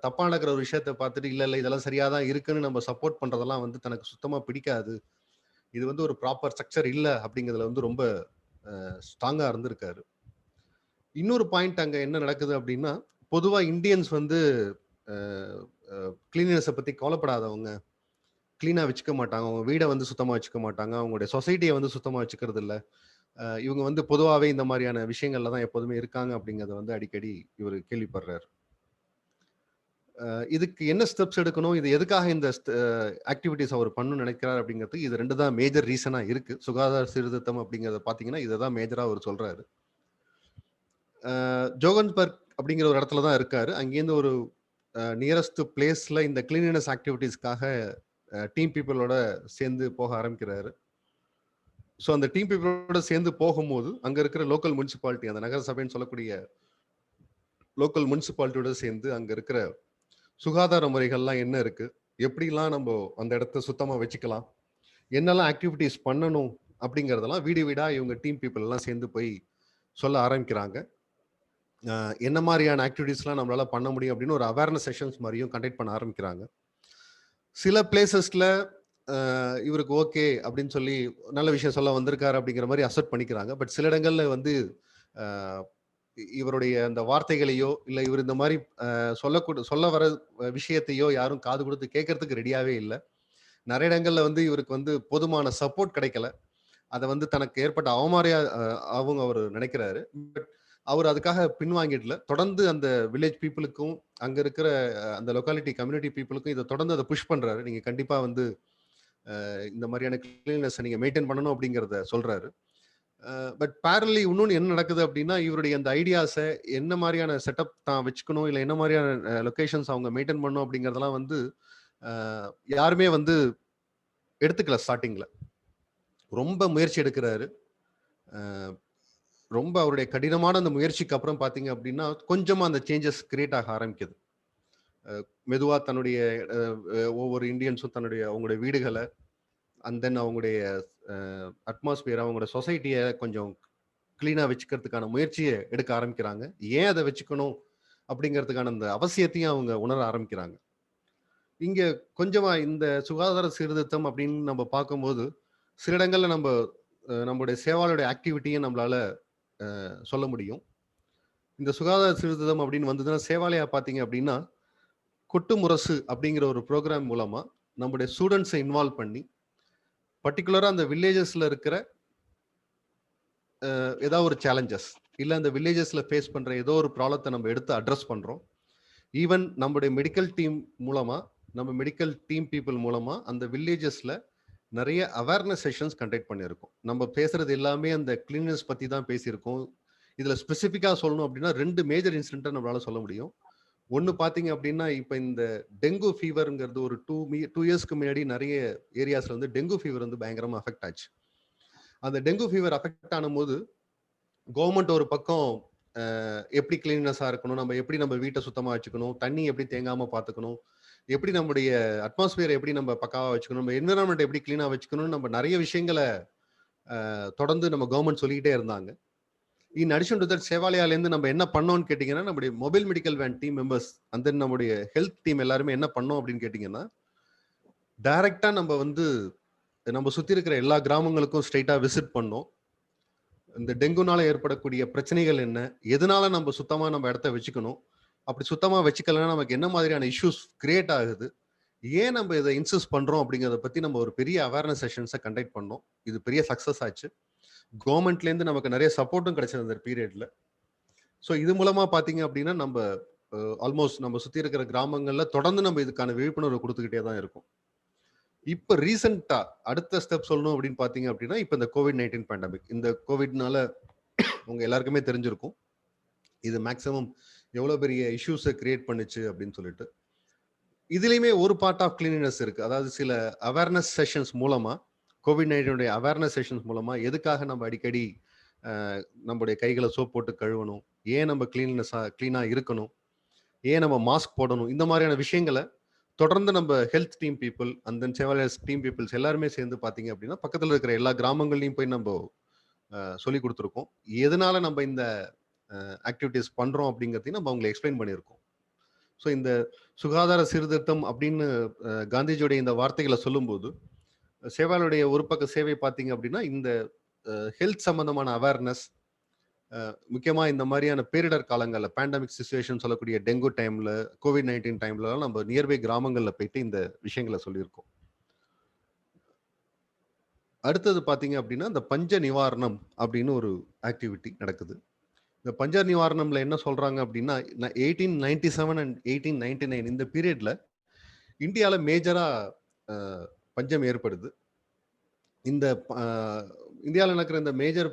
தப்பா நடக்கிற ஒரு விஷயத்த பார்த்துட்டு, இல்ல, இல்ல இதெல்லாம் சரியா தான் இருக்குன்னு நம்ம சப்போர்ட் பண்றதெல்லாம் வந்து தனக்கு சுத்தமா பிடிக்காது. இது வந்து ஒரு ப்ராப்பர் ஸ்ட்ரக்சர் இல்ல அப்படிங்கிறதுல வந்து ரொம்ப ஸ்ட்ராங்கா இருந்திருக்காரு. இன்னொரு பாயிண்ட் அங்க என்ன நடக்குது அப்படின்னா, பொதுவா இந்தியன்ஸ் வந்து அ அ கிளீன்லினெஸ்ஸ பத்தி கவலைப்படாதவங்க. கிளீனா வச்சுக்க மாட்டாங்க. அவங்க வீட வந்து சுத்தமா வச்சுக்க மாட்டாங்க. அவங்களுடைய சொசைட்டிய வந்து சுத்தமா வச்சுக்கிறது இல்ல. இவங்க வந்து பொதுவாவே இந்த மாரியான விஷயங்கள்ல தான் எப்போதுமே இருக்காங்க அப்படிங்கிறத வந்து அடிக்கடி இவரு கேள்விப்படுறாரு. இதுக்கு என்ன ஸ்டெப்ஸ் எடுக்கணும்? இது எதுக்காக இந்த ஆக்டிவிட்டீஸ் அவர் பண்ணணும்னு நினைக்கிறார் அப்படிங்கிறதுக்கு இது 2 தான் மேஜர் ரீசனா இருக்கு. சுகாதார சீர்திருத்தம் அப்படிங்கிறத பார்த்தீங்கன்னா, இத தான் மேஜரா அவரு சொல்றாரு. ஜோகன்ஸ்பர்க் அப்படிங்கிற ஒரு இடத்துல தான் இருக்காரு. அங்கேருந்து ஒரு நியரஸ்ட் பிளேஸ்ல இந்த கிளீனினஸ் ஆக்டிவிட்டீஸ்க்காக டீம் பீப்பிளோட சேர்ந்து போக ஆரம்பிக்கிறாரு. ஸோ அந்த டீம் பீப்பிளோட சேர்ந்து போகும்போது, அங்க இருக்கிற லோக்கல் முனிசிபாலிட்டி அந்த நகர சபைன்னு சொல்லக்கூடிய லோக்கல் முனிசிபாலிட்டியோட சேர்ந்து அங்க இருக்கிற சுகாதார முறைகள்லாம் என்ன இருக்கு? எப்படிலாம் நம்போ அந்த இடத்த சுத்தமா வச்சுக்கலாம்? என்னெல்லாம் ஆக்டிவிட்டீஸ் பண்ணணும்? அப்படிங்கிறதெல்லாம் வீடு வீடா இவங்க டீம் பீப்புள் எல்லாம் சேர்ந்து போய் சொல்ல ஆரம்பிக்கிறாங்க. என்ன மாதிரியான ஆக்டிவிட்டீஸ்லாம் நம்மளால பண்ண முடியும் அப்படின்னு ஒரு அவேர்னஸ் செஷன்ஸ் மாதிரியும் கண்டக்ட் பண்ண ஆரம்பிக்கிறாங்க. சில பிளேசஸ்ல இவருக்கு ஓகே அப்படின்னு சொல்லி நல்ல விஷயம் சொல்ல வந்திருக்காரு அப்படிங்கிற மாதிரி அக்செப்ட் பண்ணிக்கிறாங்க. பட் சில இடங்கள்ல வந்து அஹ், இவருடைய அந்த வார்த்தைகளையோ இல்ல இவர் இந்த மாதிரி சொல்ல வர விஷயத்தையோ யாரும் காது கொடுத்து கேட்கறதுக்கு ரெடியாவே இல்லை. நிறைய இடங்கள்ல வந்து இவருக்கு வந்து போதுமான சப்போர்ட் கிடைக்கல. அதை வந்து தனக்கு ஏற்பட்ட அவமாரியா அவங்க அவர் நினைக்கிறாரு. பட் அவர் அதுக்காக பின்வாங்கிடல. தொடர்ந்து அந்த வில்லேஜ் பீப்புளுக்கும் அங்க இருக்கிற அந்த லொக்காலிட்டி கம்யூனிட்டி பீப்புளுக்கும் இதை தொடர்ந்து அதை புஷ் பண்றாரு. நீங்க கண்டிப்பா வந்து இந்த மாதிரியான கிளீனஸ் நீங்க மெயின்டைன் பண்ணணும் அப்படிங்கிறத சொல்றாரு. பட் பேரலி இன்னொன்று என்ன நடக்குது அப்படின்னா, இவருடைய அந்த ஐடியாஸை என்ன மாதிரியான செட்டப் தான் வச்சுக்கணும், இல்லை என்ன மாதிரியான லொக்கேஷன்ஸ் அவங்க மெயின்டைன் பண்ணணும் அப்படிங்கிறதெல்லாம் வந்து யாருமே வந்து எடுத்துக்கல ஸ்டார்டிங்ல. ரொம்ப முயற்சி எடுக்கிறாரு. ரொம்ப அவருடைய கடினமான அந்த முயற்சிக்கு அப்புறம் பார்த்தீங்க அப்படின்னா, கொஞ்சமா அந்த சேஞ்சஸ் கிரியேட் ஆக ஆரம்பிக்குது. மெதுவா தன்னுடைய ஒவ்வொரு இந்தியன்ஸும் தன்னுடைய அவங்களுடைய வீடுகளை அண்ட் தென் அவங்களுடைய அட்மாஸ்பியர் அவங்களோட சொசைட்டியை கொஞ்சம் கிளீனா வச்சுக்கிறதுக்கான முயற்சியை எடுக்க ஆரம்பிக்கிறாங்க. ஏன் அதை வச்சுக்கணும் அப்படிங்கிறதுக்கான அந்த அவசியத்தையும் அவங்க உணர ஆரம்பிக்கிறாங்க. இங்க கொஞ்சமா இந்த சுகாதார சீர்திருத்தம் அப்படின்னு நம்ம பார்க்கும்போது சில இடங்கள்ல நம்மளுடைய சேவாலோட ஆக்டிவிட்டியும் நம்மளால சொல்ல முடியும். இந்த சுகாதார சீர்திருத்தம் அப்படின்னு வந்ததுன்னா சேவாலயா பார்த்தீங்க அப்படின்னா கொட்டு முரசு அப்படிங்கிற ஒரு ப்ரோக்ராம் மூலமா நம்முடைய ஸ்டூடெண்ட்ஸை இன்வால்வ் பண்ணி பர்டிகுலரா அந்த வில்லேஜஸ்ல இருக்கிற ஏதாவது ஒரு சேலஞ்சஸ் இல்லை அந்த வில்லேஜஸ்ல ஃபேஸ் பண்ற ஏதோ ஒரு ப்ராப்ளத்தை நம்ம எடுத்து அட்ரஸ் பண்றோம். ஈவன் நம்முடைய மெடிக்கல் டீம் மூலமா நம்ம மெடிக்கல் டீம் பீப்புள் மூலமா அந்த வில்லேஜஸ்ல நிறைய அவேர்னஸ் செஷன்ஸ் கண்டக்ட் பண்ணியிருக்கோம். நம்ம பேசுறது எல்லாமே அந்த கிளீனஸ் பத்தி தான் பேசியிருக்கோம். இதுல ஸ்பெசிஃபிக்கா சொல்லணும் அப்படின்னா 2 மேஜர் இன்சிடென்ட்டை நம்மளால சொல்ல முடியும். ஒன்று பார்த்தீங்க அப்படின்னா, இப்போ இந்த டெங்கு ஃபீவருங்கிறது ஒரு 2 இயர்ஸ்க்கு முன்னாடி நிறைய ஏரியாஸ்ல வந்து டெங்கு ஃபீவர் வந்து பயங்கரமா அஃபெக்ட் ஆச்சு. அந்த டெங்கு ஃபீவர் அஃபெக்ட் ஆனும்போது கவர்மெண்ட் ஒரு பக்கம் எப்படி கிளீனஸா இருக்கணும், நம்ம எப்படி நம்ம வீட்டை சுத்தமா வச்சுக்கணும், தண்ணி எப்படி தேங்காம பார்த்துக்கணும், எப்படி நம்முடைய அட்மாஸ்பியரை எப்படி நம்ம பக்காவா வச்சுக்கணும், நம்ம என்விரான்மெண்ட் எப்படி கிளீனா வச்சுக்கணும், நம்ம நிறைய விஷயங்களை தொடர்ந்து நம்ம கவர்மெண்ட் சொல்லிக்கிட்டே இருந்தாங்க. இன் அடிஷன் டு தட் சேவாலயாலேருந்து நம்ம என்ன பண்ணோம்னு கேட்டிங்கன்னா, நம்முடைய mobile medical van team members and then நம்முடைய ஹெல்த் டீம் எல்லாருமே என்ன பண்ணோம் அப்படின்னு கேட்டிங்கன்னா, டைரக்டா நம்ம வந்து நம்ம சுற்றி இருக்கிற எல்லா கிராமங்களுக்கும் ஸ்ட்ரைட்டா விசிட் பண்ணோம். இந்த டெங்குனால ஏற்படக்கூடிய பிரச்சனைகள் என்ன, எதனால நம்ம சுத்தமா நம்ம இடத்த வச்சுக்கணும், அப்படி சுத்தமா வச்சுக்கலன்னா நமக்கு என்ன மாதிரியான இஷ்யூஸ் கிரியேட் ஆகுது, ஏன் நம்ம இதை இன்சிஸ்ட் பண்றோம் அப்படிங்கிறத பத்தி நம்ம ஒரு பெரிய அவேர்னஸ் செஷன்ஸை கண்டக்ட் பண்ணோம். இது பெரிய சக்சஸ் ஆச்சு. கவர்மெண்ட்லேருந்து நமக்கு நிறைய சப்போர்ட்டும் கிடைச்சது அந்த பீரியட்ல. ஸோ இது மூலமா பார்த்தீங்க அப்படின்னா நம்ம ஆல்மோஸ்ட் நம்ம சுற்றி இருக்கிற கிராமங்கள்ல தொடர்ந்து நம்ம இதுக்கான விழிப்புணர்வு கொடுத்துக்கிட்டே தான் இருக்கும். இப்போ ரீசெண்டா அடுத்த ஸ்டெப் சொல்லணும் அப்படின்னு பார்த்தீங்க அப்படின்னா, இப்போ இந்த COVID-19 பேண்டமிக், இந்த கோவிட்னால உங்க எல்லாருக்குமே தெரிஞ்சிருக்கும் இது மேக்ஸிமம் எவ்வளோ பெரிய இஷ்யூஸை கிரியேட் பண்ணுச்சு அப்படின்னு சொல்லிட்டு. இதுலேயுமே ஒரு பார்ட் ஆஃப் கிளீனினஸ் இருக்கு. அதாவது சில அவேர்னஸ் செஷன்ஸ் மூலமா COVID-19 அவேர்னஸ் செஷன்ஸ் மூலமா எதுக்காக நம்ம அடிக்கடி நம்மளுடைய கைகளை சோப் போட்டு கழுவணும், ஏன் நம்ம கிளீனா இருக்கணும், ஏன் நம்ம மாஸ்க் போடணும், இந்த மாதிரியான விஷயங்களை தொடர்ந்து நம்ம health team people and then சேவாலயர்ஸ் டீம் பீப்புள்ஸ் எல்லாருமே சேர்ந்து பார்த்தீங்க அப்படின்னா பக்கத்தில் இருக்கிற எல்லா கிராமங்கள்லையும் போய் நம்ம சொல்லி கொடுத்துருக்கோம். எதனால நம்ம இந்த ஆக்டிவிட்டிஸ் பண்றோம் அப்படிங்கிறதையும் நம்ம அவங்களை எக்ஸ்பிளைன் பண்ணியிருக்கோம். ஸோ இந்த சுகாதார சீர்திருத்தம் அப்படின்னு காந்திஜியோடைய இந்த வார்த்தைகளை சொல்லும்போது சேவாலுடைய ஒரு பக்க சேவை பார்த்தீங்க அப்படின்னா இந்த ஹெல்த் சம்பந்தமான அவேர்னஸ், முக்கியமா இந்த மாதிரியான பேரிடர் காலங்கள்ல பேண்டமிக் சிச்சுவேஷன் சொல்லக்கூடிய டெங்கு டைம்ல COVID-19 டைம்லலாம் நம்ம நியர்பை கிராமங்கள்ல போயிட்டு இந்த விஷயங்களை சொல்லியிருக்கோம். அடுத்தது பார்த்தீங்க அப்படின்னா இந்த பஞ்ச நிவாரணம் அப்படின்னு ஒரு ஆக்டிவிட்டி நடக்குது. இந்த பஞ்ச நிவாரணம்ல என்ன சொல்றாங்க அப்படின்னா 1897 அண்ட் 1899 இந்த பீரியட்ல இந்தியாவில் மேஜரா பஞ்சம் ஏற்படுது. இந்த இந்தியாவில் நடக்கிற இந்த மேஜர்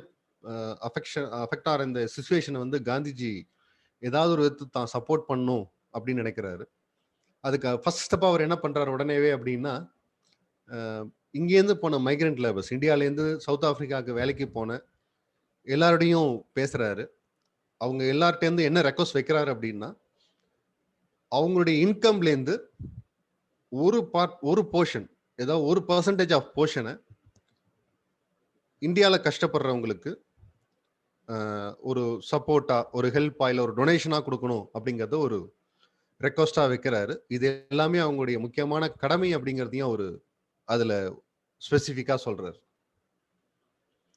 அஃபெக்ட் ஆகிற இந்த சிச்சுவேஷனை வந்து காந்திஜி ஏதாவது ஒரு விதத்தை தான் சப்போர்ட் பண்ணும் அப்படின்னு நினைக்கிறாரு. அதுக்கு ஃபர்ஸ்ட் ஸ்டெப் அவர் என்ன பண்றாரு உடனேவே அப்படின்னா, இங்கேருந்து போன மைக்ரண்ட் லேபர்ஸ், இந்தியாவிலேருந்து சவுத் ஆப்பிரிக்காவுக்கு வேலைக்கு போன எல்லாரோடையும் பேசுறாரு. அவங்க எல்லார்ட்டேருந்து என்ன ரெக்வஸ்ட் வைக்கிறாரு அப்படின்னா, அவங்களுடைய இன்கம்லேருந்து ஒரு போர்ஷன், ஏதாவது 1% ஆஃப் போர்ஷனை இந்தியாவில் கஷ்டப்படுறவங்களுக்கு ஒரு சப்போர்ட்டா, ஒரு ஹெல்ப்பா, இல்லை ஒரு டொனேஷனா கொடுக்கணும் அப்படிங்கிறத ஒரு ரெக்வஸ்டா வைக்கிறாரு. இது எல்லாமே அவங்களுடைய முக்கியமான கடமை அப்படிங்கிறதையும் அவரு அதுல ஸ்பெசிஃபிக்கா சொல்றாரு.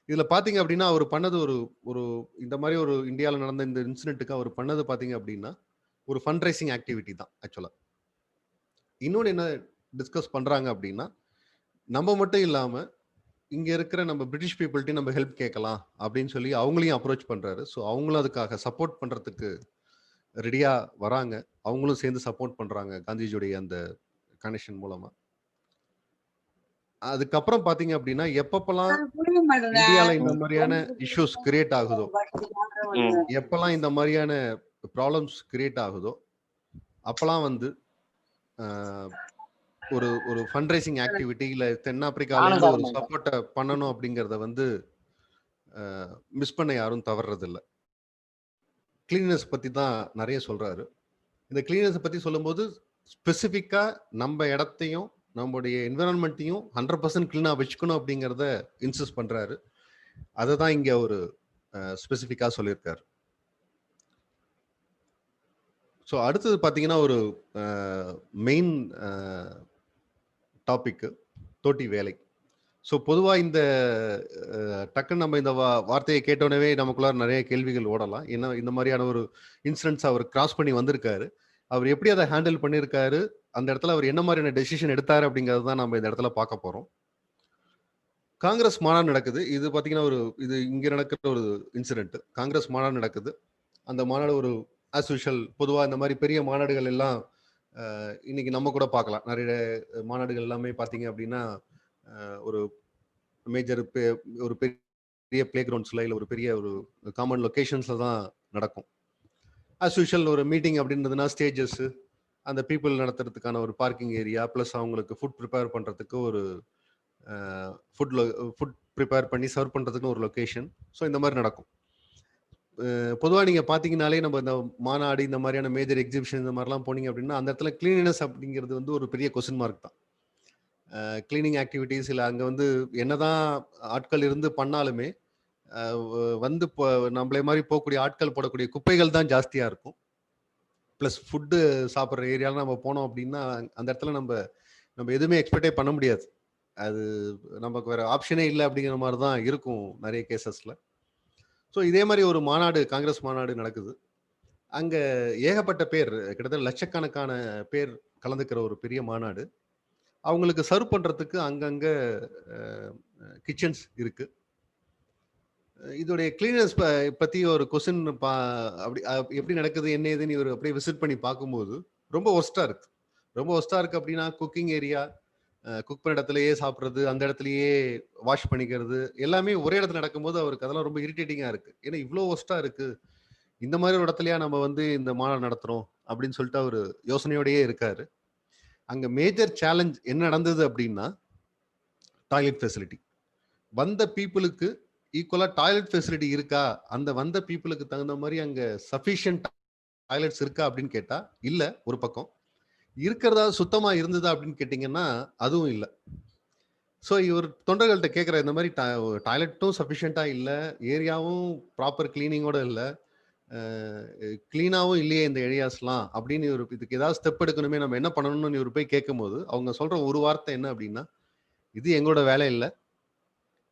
இதுல பாத்தீங்க அப்படின்னா அவர் பண்ணது ஒரு ஒரு இந்த மாதிரி ஒரு இந்தியாவில் நடந்த இந்த இன்சிடென்ட்டுக்கு அவர் பண்ணது பாத்தீங்க அப்படின்னா ஒரு ஃபண்ட் ரைசிங் ஆக்டிவிட்டி தான் ஆக்சுவலா. இன்னொன்று என்ன டிஸ்கஸ் பண்றாங்க அப்படின்னா, நம்ம மட்டும் இல்லாம இங்க இருக்கிற நம்ம பிரிட்டிஷ் பீப்புள்கிட்ட நம்ம ஹெல்ப் கேட்கலாம் அப்படின்னு சொல்லி அவங்களையும் அப்ரோச் பண்றாரு. ஸோ அவங்களும் அதுக்காக சப்போர்ட் பண்றதுக்கு ரெடியா வராங்க. அவங்களும் சேர்ந்து சப்போர்ட் பண்றாங்க காந்திஜியுடைய அந்த கனெக்ஷன் மூலமா. அதுக்கப்புறம் பாத்தீங்க அப்படின்னா எப்பப்பெல்லாம் இந்தியால இந்த மாதிரியான இஷ்யூஸ் கிரியேட் ஆகுதோ, எப்பெல்லாம் இந்த மாதிரியான ப்ராப்ளம்ஸ் கிரியேட் ஆகுதோ, அப்பெல்லாம் வந்து ஒரு ஒரு ஃபண்ட் ரைசிங் ஆக்டிவிட்டி இல்ல தென்னாப்பிரிக்கால இருந்து ஒரு சப்போர்ட்டை பண்ணணும் அப்படிங்கறத வந்து மிஸ் பண்ண யாரும் தவறுறது இல்லை. கிளீனஸ் பத்தி தான் நிறைய சொல்றாரு. இந்த கிளீனஸ் பத்தி சொல்லும்போது ஸ்பெசிஃபிக்கா நம்ம இடத்தையும் நம்முடைய என்விரான்மெண்ட்டையும் 100% கிளீனா வச்சுக்கணும் அப்படிங்கிறத இன்சிஸ்ட் பண்றாரு. அதை தான் இங்க ஒரு ஸ்பெசிஃபிக்கா சொல்லியிருக்காரு. ஸோ அடுத்தது பார்த்தீங்கன்னா ஒரு மெயின் டாபிக் தோட்டி வேலை. ஸோ பொதுவாக இந்த டக்குன்னு நம்ம இந்த வார்த்தையை கேட்டோடனே நமக்குள்ளார நிறைய கேள்விகள் ஓடலாம். ஏன்னா இந்த மாதிரியான ஒரு இன்சிடென்ட்ஸ் அவர் கிராஸ் பண்ணி வந்திருக்காரு. அவர் எப்படி அதை ஹேண்டில் பண்ணியிருக்காரு, அந்த இடத்துல அவர் என்ன மாதிரியான டெசிஷன் எடுத்தாரு அப்படிங்கிறது தான் நம்ம இந்த இடத்துல பார்க்க போறோம். காங்கிரஸ் மாநாடு நடக்குது. இது பார்த்தீங்கன்னா இது இங்க நடக்கிற ஒரு இன்சிடென்ட். காங்கிரஸ் மாநாடு நடக்குது. அந்த மாநாடு ஒரு ஆஸ் யூஷுவல் பொதுவாக இந்த மாதிரி பெரிய மாநாடுகள் எல்லாம் இன்னைக்கு நம்ம கூட பார்க்கலாம். நிறைய மாநாடுகள் எல்லாமே பார்த்தீங்க அப்படின்னா ஒரு மேஜர் ஒரு பெரிய பிளே கிரவுண்ட்ஸ்ல இல்லை ஒரு பெரிய ஒரு காமன் லொக்கேஷன்ஸ்ல தான் நடக்கும். ஆஸ் யூஷுவல் ஒரு மீட்டிங் அப்படின்றதுனா ஸ்டேஜஸ், அந்த பீப்புள் நடத்துறதுக்கான ஒரு பார்க்கிங் ஏரியா, ப்ளஸ் அவங்களுக்கு ஃபுட் ப்ரிப்பேர் பண்ணுறதுக்கு ஒரு ஃபுட் ப்ரிப்பேர் பண்ணி சர்வ் பண்ணுறதுக்கு ஒரு லொக்கேஷன். ஸோ இந்த மாதிரி நடக்கும். பொதுவாக நீங்கள் பார்த்தீங்கனாலே நம்ம இந்த மாநாடு இந்த மாதிரியான மேஜர் எக்ஸிபிஷன் இந்த மாதிரிலாம் போனீங்க அப்படின்னா அந்த இடத்துல கிளீனினஸ் அப்படிங்கிறது வந்து ஒரு பெரிய கொஸ்டின் மார்க் தான். கிளீனிங் ஆக்டிவிட்டீஸ் இல்லை அங்கே வந்து என்னதான் ஆட்கள் இருந்து பண்ணாலுமே வந்து நம்மளே மாதிரி போகக்கூடிய ஆட்கள் போடக்கூடிய குப்பைகள் தான் ஜாஸ்தியாக இருக்கும். ப்ளஸ் ஃபுட்டு சாப்பிட்ற ஏரியாவில் நம்ம போனோம் அப்படின்னா அந்த இடத்துல நம்ம எதுவுமே எக்ஸ்பெக்டே பண்ண முடியாது. அது நமக்கு வேற ஆப்ஷனே இல்லை அப்படிங்கிற மாதிரி தான் இருக்கும் நிறைய கேசஸில். ஸோ இதே மாதிரி ஒரு மாநாடு, காங்கிரஸ் மாநாடு நடக்குது. அங்கே ஏகப்பட்ட பேர், கிட்டத்தட்ட லட்சக்கணக்கான பேர் கலந்துக்கிற ஒரு பெரிய மாநாடு. அவங்களுக்கு சர்வ் பண்ணுறதுக்கு அங்கங்கே கிச்சன்ஸ் இருக்கு. இதோடைய கிளீனஸ் பற்றி ஒரு கொஸ்டின் அப்படி எப்படி நடக்குது என்ன ஏதுன்னு இவர் அப்படியே விசிட் பண்ணி பார்க்கும்போது ரொம்ப ஒஸ்ட்டாக இருக்கு. ரொம்ப ஒஸ்ட்டாக இருக்குது அப்படின்னா குக்கிங் ஏரியா, குக் பண்ண இடத்துலையே சாப்பிட்றது, அந்த இடத்துலையே வாஷ் பண்ணிக்கிறது எல்லாமே ஒரே இடத்துல நடக்கும்போது அவருக்கு அதெல்லாம் ரொம்ப இரிட்டேட்டிங்காக இருக்குது. ஏன்னா இவ்வளோ ஒஸ்ட்டாக இருக்குது, இந்த மாதிரி ஒரு இடத்துலையா நம்ம வந்து இந்த மாநாடு நடத்துகிறோம் அப்படின்னு சொல்லிட்டு அவர் யோசனையோடையே இருக்காரு. அங்கே மேஜர் சேலஞ்ச் என்ன நடந்தது அப்படின்னா டாய்லெட் ஃபெசிலிட்டி. வந்த பீப்புளுக்கு ஈக்குவலாக டாய்லெட் ஃபெசிலிட்டி இருக்கா, அந்த வந்த பீப்புளுக்கு தகுந்த மாதிரி அங்கே சஃபிஷியன்ட் டாய்லெட்ஸ் இருக்கா அப்படின்னு கேட்டால் இல்லை. ஒரு பக்கம் இருக்கிறதா சுத்தமாக இருந்ததா அப்படின்னு கேட்டிங்கன்னா அதுவும் இல்லை. ஸோ இவர் தொண்டர்கள்ட்ட கேட்குற இந்த மாதிரி டாய்லெட்டும் சஃபிஷியண்ட்டாக இல்லை, ஏரியாவும் ப்ராப்பர் கிளீனிங்கோட இல்லை, கிளீனாகவும் இல்லையே இந்த ஏரியாஸ்லாம் அப்படின்னு இவர் இதுக்கு ஏதாவது ஸ்டெப் எடுக்கணுமே, நம்ம என்ன பண்ணணும்னு இவர் போய் கேட்கும்போது அவங்க சொல்கிற ஒரு வார்த்தை என்ன அப்படின்னா, இது எங்களோட வேலை இல்லை,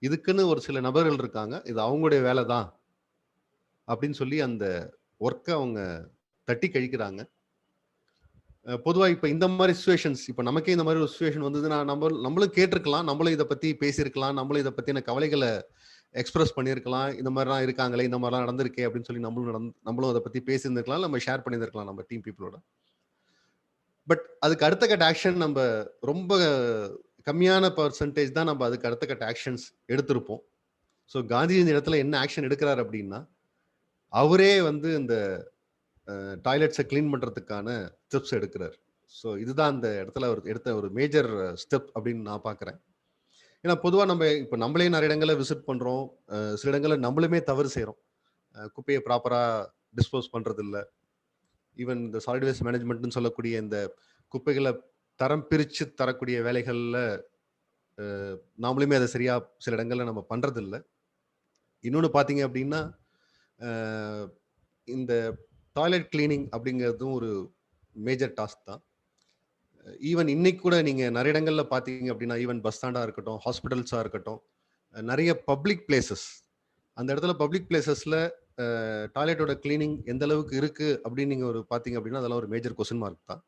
இதுக்குன்னு ஒரு சில நபர்கள் இருக்காங்க, இது அவங்களுடைய வேலை தான் அப்படின்னு சொல்லி அந்த ஒர்க்கை அவங்க தட்டி கழிக்கிறாங்க. பொதுவாக இப்போ இந்த மாதிரி சுச்சுவேஷன்ஸ், இப்போ நமக்கே இந்த மாதிரி ஒரு சுச்சுவேஷன் வந்ததுன்னா நம்மளும் கேட்டிருக்கலாம், நம்மளும் இதை பற்றி பேசியிருக்கலாம், நம்மளும் இதை பற்றின கவலைகளை எக்ஸ்பிரஸ் பண்ணியிருக்கலாம். இந்த மாதிரிலாம் இருக்காங்களே, இந்த மாதிரிலாம் நடந்திருக்கே அப்படின்னு சொல்லி நம்மளும் அதை பற்றி பேசியிருந்துருக்கலாம், நம்ம ஷேர் பண்ணியிருக்கலாம் நம்ம டீம் பீப்புளோட. பட் அதுக்கு அடுத்த கட்ட ஆக்ஷன் நம்ம ரொம்ப கம்மியான பர்சன்டேஜ் தான் நம்ம அதுக்கு அடுத்த கட்ட ஆக்ஷன்ஸ் எடுத்திருப்போம். ஸோ காந்திஜி இந்த இடத்துல என்ன ஆக்ஷன் எடுக்கிறார் அப்படின்னா, அவரே வந்து இந்த டாய்லெட்ஸை கிளீன் பண்ணுறதுக்கான ஸ்டெப்ஸ் எடுக்கிறார். ஸோ இதுதான் அந்த இடத்துல அவர் எடுத்த ஒரு மேஜர் ஸ்டெப் அப்படின்னு நான் பார்க்குறேன். ஏன்னா பொதுவாக இப்போ நம்மளே நிறைய இடங்களில் விசிட் பண்ணுறோம், சில இடங்களில் நம்மளுமே தவறு செய்கிறோம். குப்பையை ப்ராப்பராக டிஸ்போஸ் பண்ணுறது இல்லை. ஈவன் இந்த சாலிட் வேஸ்ட் மேனேஜ்மெண்ட்னு சொல்லக்கூடிய இந்த குப்பைகளை தரம் பிரித்து தரக்கூடிய வேலைகளில் நாமளுமே அதை சரியா சில இடங்கள்ல நம்ம பண்றதில்ல. இன்னொன்னு பார்த்தீங்க அப்படின்னா, அ இந்த டாய்லெட் கிளீனிங் அப்படிங்கிறதும் ஒரு மேஜர் டாஸ்க் தான். ஈவன் இன்னைக்கு கூட நீங்க நெறைய இடங்கள்ல பார்த்தீங்க அப்படின்னா, ஈவன் பஸ் ஸ்டாண்டா இருக்கட்டும், ஹாஸ்பிட்டல்ஸா இருக்கட்டும், நெறைய பப்ளிக் பிளேஸஸ் அந்த இடத்துல பப்ளிக் பிளேஸஸ்ல டாய்லெட்டோட கிளீனிங் எந்த அளவுக்கு இருக்கு அப்படின்னு நீங்க ஒரு பார்த்தீங்க அப்படின்னா, அதெல்லாம் ஒரு மேஜர் கொஸ்டின் மார்க் தான்.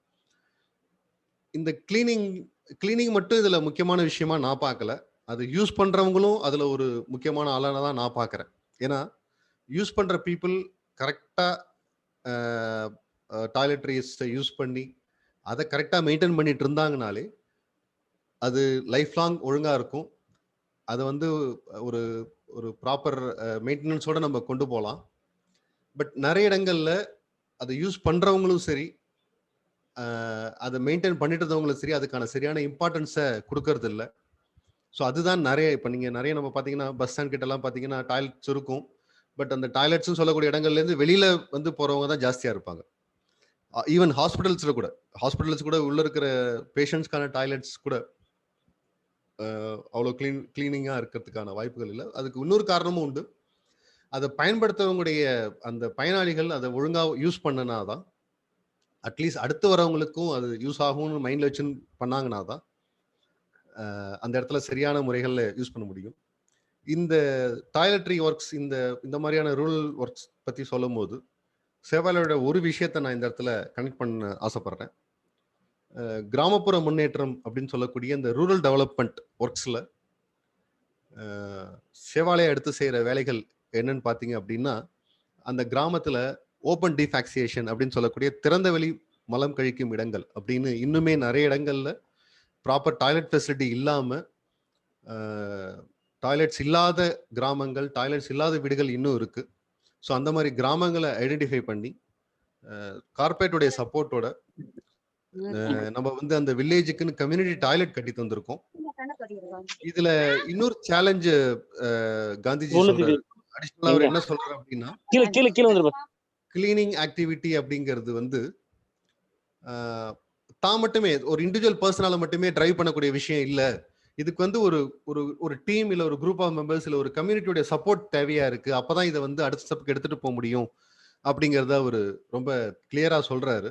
இந்த கிளீனிங் கிளீனிங் மட்டும் இதுல முக்கியமான விஷயமா நான் பார்க்கல. அது யூஸ் பண்றவங்களும் அதுல ஒரு முக்கியமான ஆளா தான் நான் பார்க்குறேன். ஏன்னா, யூஸ் பண்ற பீப்பிள் கரெக்ட்டா அ டாய்லெட்டரீஸ யூஸ் பண்ணி, அத கரெக்ட்டா மெயின்டெயின் பண்ணிட்டு இருந்தாங்கனாலே, அது லைஃப் லாங் ஒழுங்கா இருக்கும். அத வந்து ஒரு ஒரு ப்ராப்பர் மெயின்டனன்ஸோட நம்ம கொண்டு போலாம். பட் நெறைய இடங்கள்ல அத யூஸ் பண்றவங்களும் சரி, அ அத மெயின்டெயின் பண்ணிட்டு இருந்தவங்களும் சரி, அதுக்கான சரியான இம்பார்ட்டன்ஸ குடுக்கறதில்ல. ஸோ அதுதான் நெறைய இப்ப நீங்க நெறைய நம்ம பார்த்தீங்கன்னா, பஸ் ஸ்டாண்ட் கிட்டலாம் பார்த்தீங்கன்னா, டாய்லெட்ஸ் இருக்கும். பட் அந்த டாய்லெட்ஸ்ன்னு சொல்லக்கூடிய இடங்கள்லேருந்து வெளியில வந்து போறவங்க தான் ஜாஸ்தியா இருப்பாங்க. ஈவன் ஹாஸ்பிட்டல்ஸ்ல கூட. ஹாஸ்பிட்டல்ஸ் கூட உள்ள இருக்கிற பேஷண்ட்ஸ்க்கான டாய்லெட்ஸ் கூட அவ்வளோ கிளீனிங்கா இருக்கிறதுக்கான வாய்ப்புகள் இல்ல. அதுக்கு இன்னொரு காரணமும் உண்டு. அத பயன்படுத்துறவங்களுடைய அந்த பயனாளிகள் அத ஒழுங்கா யூஸ் பண்ணுனா தான், அட்லீஸ்ட் அடுத்து வரவங்களுக்கும் அது யூஸ் ஆகும்னு மைண்ட்ல வச்சுன்னு பண்ணாங்கன்னா தான், அந்த இடத்துல சரியான முறைகள்ல யூஸ் பண்ண முடியும். இந்த டாய்லெட்டரி ஒர்க்ஸ் இந்த இந்த மாதிரியான ரூரல் ஒர்க்ஸ் பத்தி சொல்லும்போது, சேவாலயோட ஒரு விஷயத்த நான் இந்த இடத்துல கனெக்ட் பண்ண ஆசைப்படுறேன். கிராமப்புற முன்னேற்றம் அப்படின்னு சொல்லக்கூடிய இந்த ரூரல் டெவலப்மெண்ட் ஒர்க்ஸ்ல சேவாலயா எடுத்து செய்யற வேலைகள் என்னன்னு பார்த்தீங்க அப்படின்னா, அந்த கிராமத்துல ஓப்பன் டிஃபாக்சியேஷன் அப்படின்னு சொல்லக்கூடிய திறந்தவெளி மலம் கழிக்கும் இடங்கள் அப்படின்னு இன்னுமே நெறைய இடங்கள்ல ப்ராப்பர் டாய்லெட் ஃபெசிலிட்டி இல்லாம, அ டாய்லெட்ஸ் இல்லாத கிராமங்கள், டாய்லெட்ஸ் இல்லாத வீடுகள் இன்னும் இருக்கு. ஸோ அந்த மாரி கிராமங்கள ஐடென்டிஃபை பண்ணி, கார்ப்பரேட்டுடைய சப்போர்ட்டோட நம்ம வந்து அந்த வில்லேஜுக்குன்னு கம்யூனிட்டி டாய்லெட் கட்டி தந்திருக்கோம். இதுல இன்னொரு சேலஞ்ச் காந்திஜி முன்னூத்தி சொல்றாரு. அடிஷனலா அவர் எங்க என்ன சொல்றாரு அப்படின்னா, கீழே கீழே கீழே வந்துரு கிளீனிங் ஆக்டிவிட்டி அப்படிங்கிறது வந்து அ தான் மட்டுமே ஒரு இண்டிவிஜுவல் பெர்சனால மட்டுமே டிரைவ் பண்ணக்கூடிய விஷயம் இல்ல. இதுக்கு வந்து ஒரு ஒரு ஒரு டீம் இல்ல ஒரு குரூப் ஆஃப் மெம்பர்ஸ் இல்ல ஒரு கம்யூனிட்டியோட சப்போர்ட் தேவையா இருக்கு. அப்பதான் இத வந்து அடுத்த ஸ்டெப்க்கு எடுத்துட்டு போ முடியும். அப்படிங்கிறத அவரு ரொம்ப கிளியரா சொல்றாரு.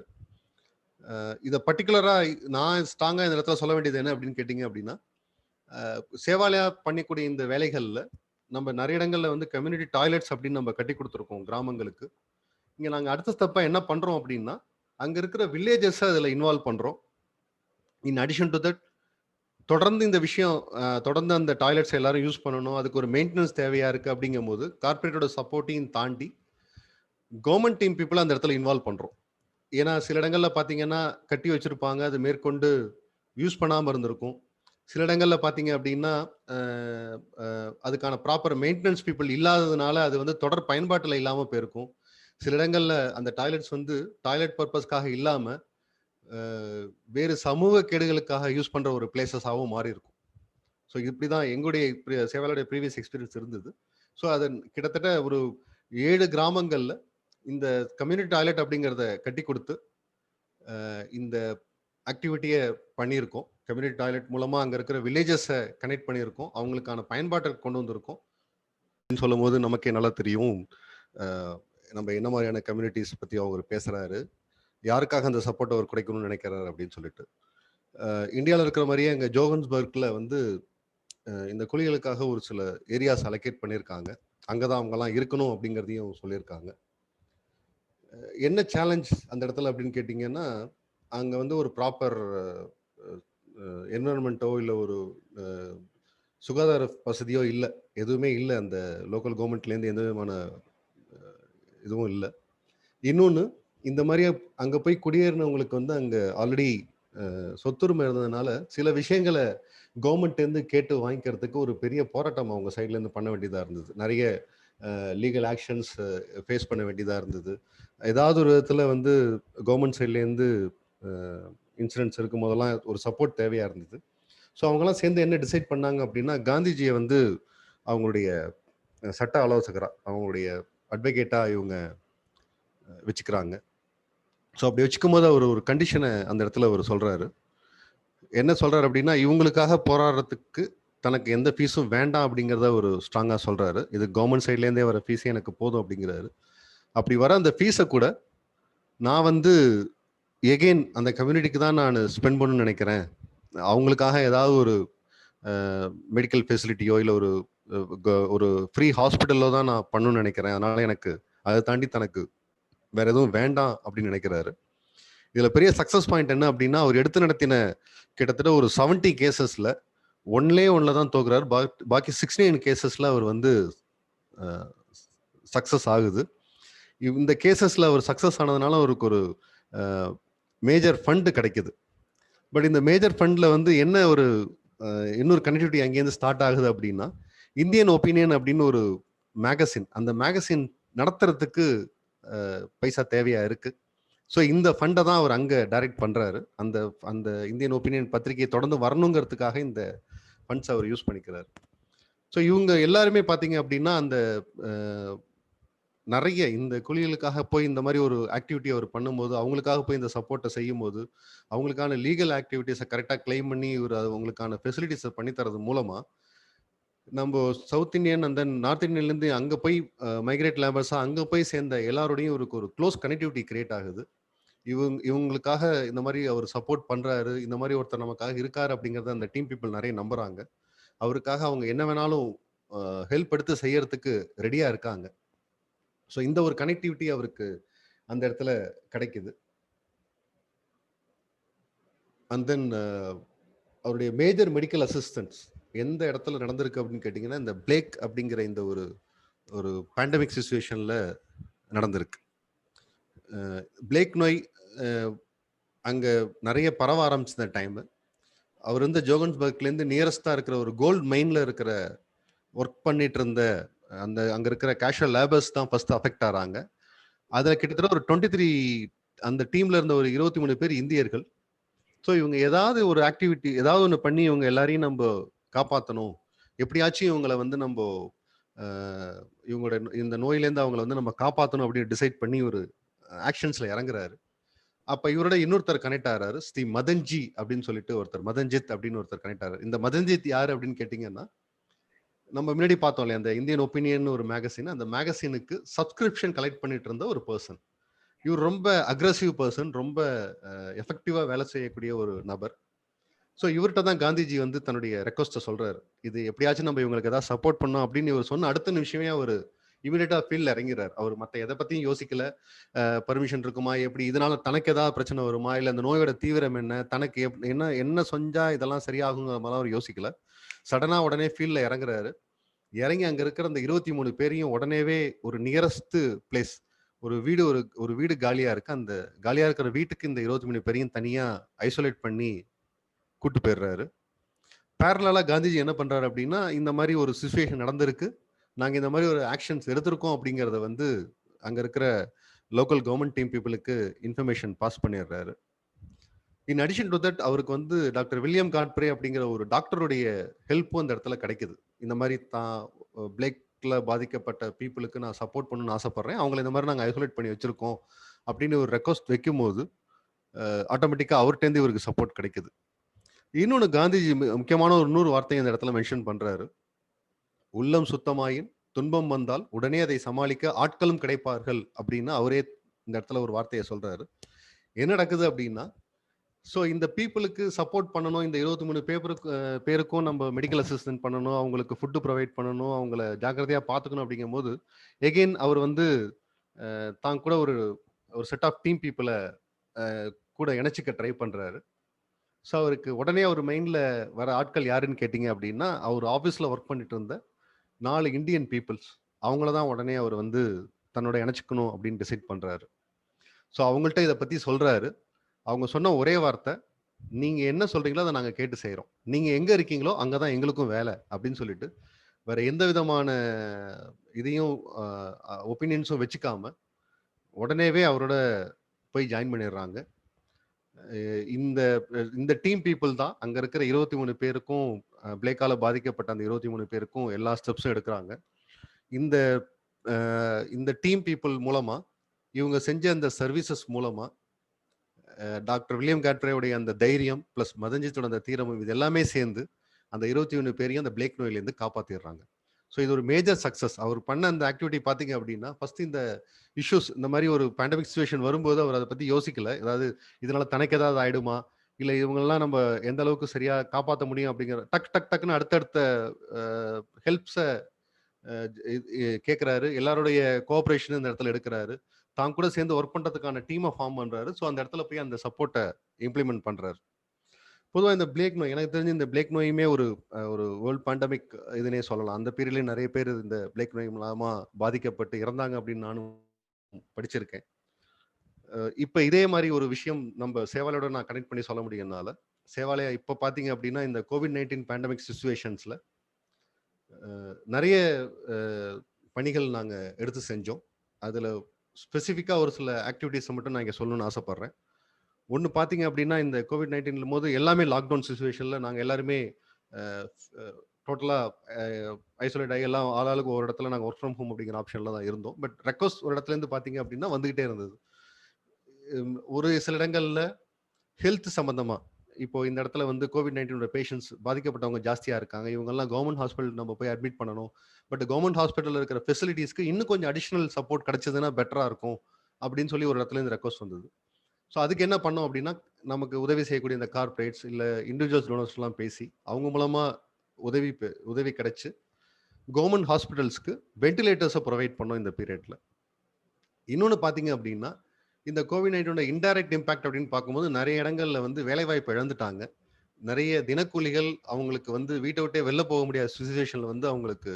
இத பர்ட்டிகுலரா நான் ஸ்ட்ராங்கா இந்த இடத்துல சொல்ல வேண்டியது என்ன அப்படின்னு கேட்டீங்க அப்படின்னா, சேவாலயா பண்ணக்கூடிய இந்த வேலைகள்ல நம்ம நெறைய இடங்கள்ல வந்து கம்யூனிட்டி டாய்லெட்ஸ் அப்படின்னு நம்ம கட்டி குடுத்துருக்கோம் கிராமங்களுக்கு. இங்க நாங்க அடுத்த ஸ்டெப்பா என்ன பண்றோம் அப்படின்னா, அங்க இருக்கிற வில்லேஜஸ அதுல இன்வால்வ் பண்றோம். இன் அடிஷன் டூ தட் தொடர்ந்து இந்த விஷயம் தொடர்ந்து அந்த டாய்லெட்ஸ் எல்லாரும் யூஸ் பண்ணணும். அதுக்கு ஒரு மெயின்டனன்ஸ் தேவையா இருக்கு அப்படிங்கும்போது, கார்ப்பரேட்டோட சப்போர்ட்டையும் தாண்டி, கவர்ன்மென்ட் டீம் பீப்பிள அந்த இடத்துல இன்வால்வ் பண்றோம். ஏன்னா, சில இடங்கள்ல பார்த்தீங்கன்னா, கட்டி வச்சிருப்பாங்க. அது மேற்கொண்டு யூஸ் பண்ணாம இருந்திருக்கும். சில இடங்கள்ல பார்த்தீங்க அப்படின்னா, அ அ அதுக்கான ப்ராப்பர் மெயின்டனன்ஸ் பீப்பிள் இல்லாததுனால, அது வந்து தொடர் பயன்பாட்டுல இல்லாம போயிருக்கும். சில இடங்கள்ல அந்த டாய்லெட்ஸ் வந்து டாய்லெட் பர்ப்பஸ்க்காக இல்லாம, அ வேறு சமூக கேடுகளுக்காக யூஸ் பண்ற ஒரு பிளேஸஸாவும் மாறியிருக்கும். ஸோ இப்படிதான் எங்களுடைய சேவாலயோட ப்ரீவியஸ் எக்ஸ்பீரியன்ஸ் இருந்தது. ஸோ அது கிட்டத்தட்ட ஒரு 7 கிராமங்கள்ல இந்த கம்யூனிட்டி டாய்லெட் அப்படிங்கிறத கட்டிக் குடுத்து, இந்த ஆக்டிவிட்டிய பண்ணியிருக்கோம். கம்யூனிட்டி டாய்லெட் மூலமா அங்க இருக்கிற வில்லேஜஸ கனெக்ட் பண்ணியிருக்கோம். அவங்களுக்கான பயன்பாட்டுக்கு கொண்டு வந்திருக்கோம். அப்படின்னு சொல்லும்போது நமக்கே நல்லா தெரியும். அ நம்ம என்ன மாரியான கம்யூனிட்டீஸ் பத்தி அவரு பேசுறாரு. யாருக்காக அந்த சப்போர்ட் அவர் கிடைக்கணும்னு நினைக்கிறாரு அப்படின்னு சொல்லிட்டு. இந்தியால இருக்கிற மாரியே அங்க ஜோஹன்ஸ்பர்க்ல வந்து இந்த குழிகளுக்காக ஒரு சில ஏரியாஸ் அலோகேட் பண்ணியிருக்காங்க. அங்க தான் அவங்கலாம் இருக்கணும் அப்படிங்கிறதையும் சொல்லியிருக்காங்க. என்ன சேலஞ்ச் அந்த இடத்துல அப்படின்னு கேட்டீங்கன்னா, அங்க வந்து ஒரு ப்ராப்பர் அ அ என்வைரன்மென்ட்டோ இல்ல ஒரு அ சுகாதார வசதியோ இல்ல. எதுவுமே இல்ல. அந்த லோக்கல் கவர்ன்மெண்ட்லேருந்து எந்த விதமான இதுவும் இல்ல. இன்னொன்னு இந்த மாரியே அங்க போய் குடியேறினவங்களுக்கு வந்து அங்க ஆல்ரெடி சொத்துரிமை இருந்ததுனால, சில விஷயங்கள கவர்ன்மெண்ட்லேருந்து கேட்டு வாங்கிக்கிறதுக்கு ஒரு பெரிய போராட்டம் அவங்க சைட்லேருந்து பண்ண வேண்டியதா இருந்தது. நெறைய லீகல் ஆக்ஷன்ஸ் ஃபேஸ் பண்ண வேண்டியதா இருந்தது. ஏதாவது ஒரு விதத்துல வந்து கவர்ன்மெண்ட் சைட்லேருந்து அ இன்சிடென்ட்ஸ் இருக்கும்போதெல்லாம் ஒரு சப்போர்ட் தேவையா இருந்தது. ஸோ அவங்கலாம் சேர்ந்து என்ன டிசைட் பண்ணாங்க அப்படின்னா, காந்திஜிய வந்து அவங்களுடைய சட்ட ஆலோசகரா, அவங்களுடைய அட்வொகேட்டா இவங்க வச்சுக்கிறாங்க. ஸோ அப்படி வச்சுக்கும்போது அவரு ஒரு கண்டிஷன அந்த இடத்துல அவரு சொல்றாரு. என்ன சொல்றாரு அப்படின்னா, இவங்களுக்காக போராடுறதுக்கு தனக்கு எந்த ஃபீஸும் வேண்டாம் அப்படிங்கிறத ஒரு ஸ்ட்ராங்கா சொல்றாரு. இது கவர்மெண்ட் சைட்லேருந்தே வர ஃபீஸே எனக்கு போதும் அப்படிங்கிறாரு. அப்படி வர அந்த ஃபீஸை கூட நான் வந்து எகெயின் அந்த கம்யூனிட்டிக்கு தான் நான் ஸ்பெண்ட் பண்ணணும்னு நினைக்கிறேன். அவங்களுக்காக ஏதாவது ஒரு மெடிக்கல் ஃபெசிலிட்டியோ இல்லை ஒரு ஃப்ரீ ஹாஸ்பிட்டலோ தான் நான் பண்ணணும்னு நினைக்கிறேன். அதனால எனக்கு அதை தாண்டி தனக்கு வேற எதுவும் வேண்டாம் அப்படின்னு நினைக்கிறாரு. இதுல பெரிய சக்சஸ் பாயிண்ட் என்ன அப்படின்னா, அவர் எடுத்து நடத்தின கிட்டத்தட்ட ஒரு 70 கேசஸ்ல ஒன்ல தான் தோக்குறாரு. பாக்கி 69 கேசஸ்ல அவர் வந்து சக்சஸ் ஆகுது. இந்த கேசஸ்ல அவர் சக்சஸ் ஆனதுனால அவருக்கு ஒரு மேஜர் ஃபண்ட் கிடைக்குது. பட் இந்த மேஜர் ஃபண்ட்ல வந்து என்ன ஒரு இன்னொரு கனெக்டிவிட்டி அங்கேருந்து ஸ்டார்ட் ஆகுது அப்படின்னா, இந்தியன் ஒப்பீனியன் அப்படின்னு ஒரு மேகசின், அந்த மேகசின் நடத்துறதுக்கு பைசா தேவையா இருக்கு. ஸோ இந்த ஃபண்டை தான் அவர் அங்கே டைரக்ட் பண்ணுறாரு. அந்த அந்த இந்தியன் ஒப்பீனியன் பத்திரிகையை தொடர்ந்து வரணுங்கிறதுக்காக இந்த ஃபண்ட்ஸ் அவர் யூஸ் பண்ணிக்கிறார். ஸோ இவங்க எல்லாருமே பார்த்தீங்க அப்படின்னா அந்த நிறைய இந்த குழிகளுக்காக போய் இந்த மாதிரி ஒரு ஆக்டிவிட்டி அவர் பண்ணும்போது, அவங்களுக்காக போய் இந்த சப்போர்ட்டை செய்யும் போது, அவங்களுக்கான லீகல் ஆக்டிவிட்டிஸை கரெக்டாக கிளைம் பண்ணி இவர் அவங்களுக்கான ஃபெசிலிட்டிஸை பண்ணி தரது மூலமா நம்ம south Indian and then north இந்தியன்லேருந்து அங்கே போய் மைக்ரேட் லேபர்ஸாக அங்கே போய் சேர்ந்த எல்லாரோடையும் இவருக்கு ஒரு க்ளோஸ் கனெக்டிவிட்டி கிரியேட் ஆகுது. இவங்களுக்காக இந்த மாதிரி அவர் சப்போர்ட் பண்றாரு, இந்த மாதிரி ஒருத்தர் நமக்காக இருக்காரு அப்படிங்கறத அந்த டீம் பீப்புள் நிறைய நம்புறாங்க. அவருக்காக அவங்க என்ன வேணாலும் ஹெல்ப் எடுத்து செய்யறதுக்கு ரெடியா இருக்காங்க. ஸோ இந்த ஒரு கனெக்டிவிட்டி அவருக்கு அந்த இடத்துல கிடைக்குது. அண்ட் தென் அவருடைய மேஜர் மெடிக்கல் அசிஸ்டன்ஸ் எந்த இடத்துல நடந்திருக்கு அப்படின்னு கேட்டிங்கன்னா, இந்த பிளேக் அப்படிங்கிற இந்த ஒரு பேண்டமிக் சிச்சுவேஷன்ல நடந்திருக்கு. பிளேக் நோய் அங்கே நிறைய பரவ ஆரம்பிச்ச டைம் அவர் வந்து ஜோகன்ஸ்பர்க்லேருந்து நியரஸ்டாக இருக்கிற ஒரு கோல்டு மைனில் இருக்கிற ஒர்க் பண்ணிட்டு இருந்த அங்கே இருக்கிற கேஷுவல் லேபர்ஸ் தான் ஃபர்ஸ்ட் அஃபெக்ட் ஆகிறாங்க. அதில் கிட்டத்தட்ட ஒரு 23 அந்த டீமில் இருந்த ஒரு 23 பேர் இந்தியர்கள். ஸோ இவங்க ஏதாவது ஒரு ஆக்டிவிட்டி ஏதாவது ஒன்று பண்ணி இவங்க எல்லாரையும் நம்ம காப்பாற்றணும், எப்படியாச்சும் இவங்களை வந்து நம்ம இவங்களோட இந்த நோயிலேருந்து அவங்களை வந்து நம்ம காப்பாற்றணும் அப்படின்னு டிசைட் பண்ணி ஒரு ஆக்ஷன்ஸில் இறங்குறாரு. அப்ப இவரோட இன்னொருத்தர் கனெக்ட் ஆகிறாரு, ஸ்ரீ மதன்ஜி அப்படின்னு சொல்லிட்டு ஒருத்தர், மதன்ஜித் அப்படின்னு ஒருத்தர் கனெக்ட் ஆகிறாரு. இந்த மதன்ஜித் யாரு அப்படின்னு கேட்டீங்கன்னா, நம்ம முன்னாடி பார்த்தோம் இல்லையா அந்த இந்தியன் ஒப்பீனியன் ஒரு மேகசின், அந்த மேகசினுக்கு சப்ஸ்கிரிப்ஷன் கலெக்ட் பண்ணிட்டு இருந்த ஒரு பர்சன். இவர் ரொம்ப அக்ரெசிவ் பர்சன், ரொம்ப எஃபெக்டிவா வேலை செய்யக்கூடிய ஒரு நபர். ஸோ இவர்கிட்ட தான் காந்திஜி வந்து தன்னுடைய ரெக்வஸ்ட்டை சொல்றாரு, இது எப்படியாச்சும் நம்ம இவங்களுக்கு ஏதாவது சப்போர்ட் பண்ணோம் அப்படின்னு இவர் சொன்ன அடுத்த நிமிஷமே அவர் இமீடியட்டா ஃபீல்ட்ல இறங்கிறார். அவர் மற்ற எதை பத்தியும் யோசிக்கல. பர்மிஷன் இருக்குமா, எப்படி இதனால தனக்கு ஏதாவது பிரச்சனை வருமா, இல்லை அந்த நோயோட தீவிரம் என்ன, தனக்கு என்ன என்ன செஞ்சா இதெல்லாம் சரியாகுங்கிற மாதிரிலாம் அவர் யோசிக்கல. சடனா உடனே ஃபீல்ட்ல இறங்குறாரு. இறங்கி அங்க இருக்கிற அந்த 23 பேரையும் உடனேவே ஒரு நியரஸ்ட் பிளேஸ், ஒரு வீடு காலியா இருக்கு, அந்த காலியா இருக்கிற வீட்டுக்கு இந்த 23 பேரையும் தனியா ஐசோலேட் பண்ணி கூட்டு போயிடுறாரு. பேரலா காந்திஜி என்ன பண்றாரு அப்படின்னா, இந்த மாதிரி ஒரு சிச்சுவேஷன் நடந்திருக்கு, நாங்க இந்த மாதிரி ஒரு ஆக்ஷன்ஸ் எடுத்திருக்கோம் அப்படிங்கிறத வந்து அங்க இருக்கிற லோக்கல் கவர்மெண்ட் டீம் பீப்புளுக்கு இன்ஃபர்மேஷன் பாஸ் பண்ணிடுறாரு. இன் அடிஷன் டு தட் அவருக்கு வந்து டாக்டர் வில்லியம் காட்ப்ரே அப்படிங்கிற ஒரு டாக்டருடைய ஹெல்ப்பும் அந்த இடத்துல கிடைக்குது. இந்த மாதிரி தான் பிளேக்ல பாதிக்கப்பட்ட பீப்புளுக்கு நான் சப்போர்ட் பண்ணணும்னு ஆசைப்படுறேன், அவங்களை இந்த மாதிரி நாங்கள் ஐசோலேட் பண்ணி வச்சிருக்கோம் அப்படின்னு ஒரு ரெக்வஸ்ட் வைக்கும் போது ஆட்டோமேட்டிக்காக அவர்கிட்டேருந்து இவருக்கு சப்போர்ட் கிடைக்குது. இன்னொன்று காந்திஜி முக்கியமான ஒரு 100 வார்த்தையை அந்த இடத்துல மென்ஷன் பண்றாரு. உள்ளம் சுத்தமாயின் துன்பம் வந்தால் உடனே அதை சமாளிக்க ஆட்களும் கிடைப்பார்கள் அப்படின்னு அவரே இந்த இடத்துல ஒரு வார்த்தையை சொல்றாரு. என்ன நடக்குது அப்படின்னா, ஸோ இந்த பீப்புளுக்கு சப்போர்ட் பண்ணணும், இந்த 23 பேருக்கும் நம்ம மெடிக்கல் அசிஸ்டன்ட் பண்ணணும், அவங்களுக்கு ஃபுட்டு ப்ரொவைட் பண்ணணும், அவங்கள ஜாக்கிரதையாக பார்த்துக்கணும் அப்படிங்கும் போது எகெயின் அவர் வந்து தான் கூட ஒரு செட் ஆஃப் டீம் பீப்புளை கூட இணைச்சிக்க ட்ரை பண்றாரு. ஸோ அவருக்கு உடனே அவர் மைண்ட்ல வர ஆட்கள் யாருன்னு கேட்டீங்க அப்படின்னா, அவர் ஆஃபீஸில் ஒர்க் பண்ணிட்டு இருந்த 4 இந்தியன் பீப்புள்ஸ், அவங்கள தான் உடனே அவர் வந்து தன்னோட இணைச்சிக்கணும் அப்படின்னு டிசைட் பண்றாரு. ஸோ அவங்கள்ட்ட இதை பத்தி சொல்றாரு. அவங்க சொன்ன ஒரே வார்த்தை, நீங்க என்ன சொல்றீங்களோ அதை நாங்கள் கேட்டு செய்கிறோம், நீங்க எங்க இருக்கீங்களோ அங்கதான் எங்களுக்கும் வேலை அப்படின்னு சொல்லிட்டு வேற எந்த விதமான இதையும் ஒப்பீனியன்ஸும் வச்சுக்காம உடனேவே அவரோட போய் ஜாயின் பண்ணிடுறாங்க. இந்த டீம் பீப்புள் தான் அங்க இருக்கிற 23 பேருக்கும் பிளேக்கால பாதிக்கப்பட்ட அந்த 23 பேருக்கும் எல்லா ஸ்டெப்ஸும் எடுக்கிறாங்க. இந்த டீம் பீப்புள் மூலமா இவங்க செஞ்ச அந்த சர்வீசஸ் மூலமா டாக்டர் வில்லியம் காட்ரேவுடைய அந்த தைரியம் பிளஸ் மதன்ஜித்தோட அந்த தீரமும் இது எல்லாமே சேர்ந்து அந்த 21 பேரையும் அந்த பிளேக் நோயிலேருந்து காப்பாத்திடுறாங்க. ஸோ இது ஒரு மேஜர் சக்ஸஸ். அவர் பண்ண அந்த ஆக்டிவிட்டி பார்த்தீங்க அப்படின்னா, ஃபர்ஸ்ட் இந்த இஷ்யூஸ் இந்த மாதிரி ஒரு பேண்டமிக் சிச்சுவேஷன் வரும்போது அவர் அதை பத்தி யோசிக்கல. ஏதாவது இதனால தனக்கு ஏதாவது ஆயிடுமா? இல்ல இவங்கெல்லாம் நம்ம எந்த அளவுக்கு சரியா காப்பாற்ற முடியும் அப்படிங்கிற டக்குன்னு அடுத்தடுத்த ஹெல்ப்ஸை கேட்குறாரு. எல்லாருடைய கோஆபரேஷன் இந்த இடத்துல எடுக்கிறாரு. தான் கூட சேர்ந்து ஒர்க் பண்றதுக்கான டீமை ஃபார்ம் பண்றாரு. ஸோ அந்த இடத்துல போய் அந்த சப்போர்ட்டை இம்ப்ளிமெண்ட் பண்றாரு. பொதுவாக இந்த பிளேக் நோய் எனக்கு தெரிஞ்சு இந்த பிளேக் நோயுமே ஒரு ஒரு வேர்ல்ட் பேண்டமிக் இதுனே சொல்லலாம். அந்த பீரியட்லேயும் நிறைய பேர் இந்த பிளேக் நோய் மூலமா பாதிக்கப்பட்டு இறந்தாங்க அப்படின்னு நானும் படிச்சிருக்கேன். இப்போ இதே மாதிரி ஒரு விஷயம் நம்ம சேவாலையோட நான் கனெக்ட் பண்ணி சொல்ல முடியும்னால, சேவாலயா இப்போ பார்த்தீங்க அப்படின்னா இந்த கோவிட்-19 பேண்டமிக் சுச்சுவேஷன்ஸில் நிறைய பணிகள் நாங்கள் எடுத்து செஞ்சோம். அதில் ஸ்பெசிஃபிக்காக ஒரு சில ஆக்டிவிட்டீஸை மட்டும் நான் இங்கே சொல்லணும்னு ஆசைப்பட்றேன். ஒன்று பார்த்தீங்க அப்படின்னா இந்த கோவிட்-19 போது எல்லாமே லாக்டவுன் சுச்சுவேஷனில் நாங்கள் எல்லாருமே டோட்டலாக ஐசோலேட் ஆகி எல்லாம் ஆளாளுக்கு ஒரு இடத்துல நாங்கள் ஒர்க் ஃப்ரம் ஹோம் அப்படிங்கிற ஆப்ஷனில் தான் இருந்தோம். பட் ரெக்வஸ்ட் ஒரு இடத்துலேருந்து பார்த்தீங்க அப்படின்னா வந்துக்கிட்டே இருந்தது. ஒரு சில இடங்களில் ஹெல்த் சம்மந்தமாக இப்போ இந்த இடத்துல வந்து கோவிட்-19 பேஷண்ட்ஸ் பாதிக்கப்பட்டவங்க ஜாஸ்தியாக இருக்காங்க. இவங்கெல்லாம் கவர்மெண்ட் ஹாஸ்பிட்டல் நம்ம போய் அட்மிட் பண்ணணும். பட் கவர்மெண்ட் ஹாஸ்பிட்டலில் இருக்கிற ஃபெசிலிட்டிஸ்க்கு இன்னும் கொஞ்சம் அடிஷ்னல் சப்போர்ட் கிடைச்சதுன்னா பெட்டராக இருக்கும் அப்படின்னு சொல்லி ஒரு இடத்துலேருந்து ரெக்வஸ்ட் வந்தது. ஸோ அதுக்கு என்ன பண்ணோம் அப்படின்னா, நமக்கு உதவி செய்யக்கூடிய இந்த கார்ப்பரேட்ஸ் இல்லை இண்டிவிஜுவல்ஸ் டோனர்ஸ்லாம் பேசி அவங்க மூலமாக உதவி கிடைச்சு கவர்மெண்ட் ஹாஸ்பிட்டல்ஸ்க்கு வென்டிலேட்டர்ஸை ப்ரொவைட் பண்ணோம் இந்த பீரியட்ல. இன்னொன்று பார்த்தீங்க அப்படின்னா, இந்த கோவிட்-19 இன்டைரக்ட் இம்பாக்ட் அப்படின்னு பார்க்கும்போது நிறைய இடங்கள்ல வந்து வேலைவாய்ப்பு இழந்துட்டாங்க. நிறைய தினக்கூலிகள் அவங்களுக்கு வந்து வீட்டை விட்டே வெளில போக முடியாத சுச்சுவேஷன்ல வந்து அவங்களுக்கு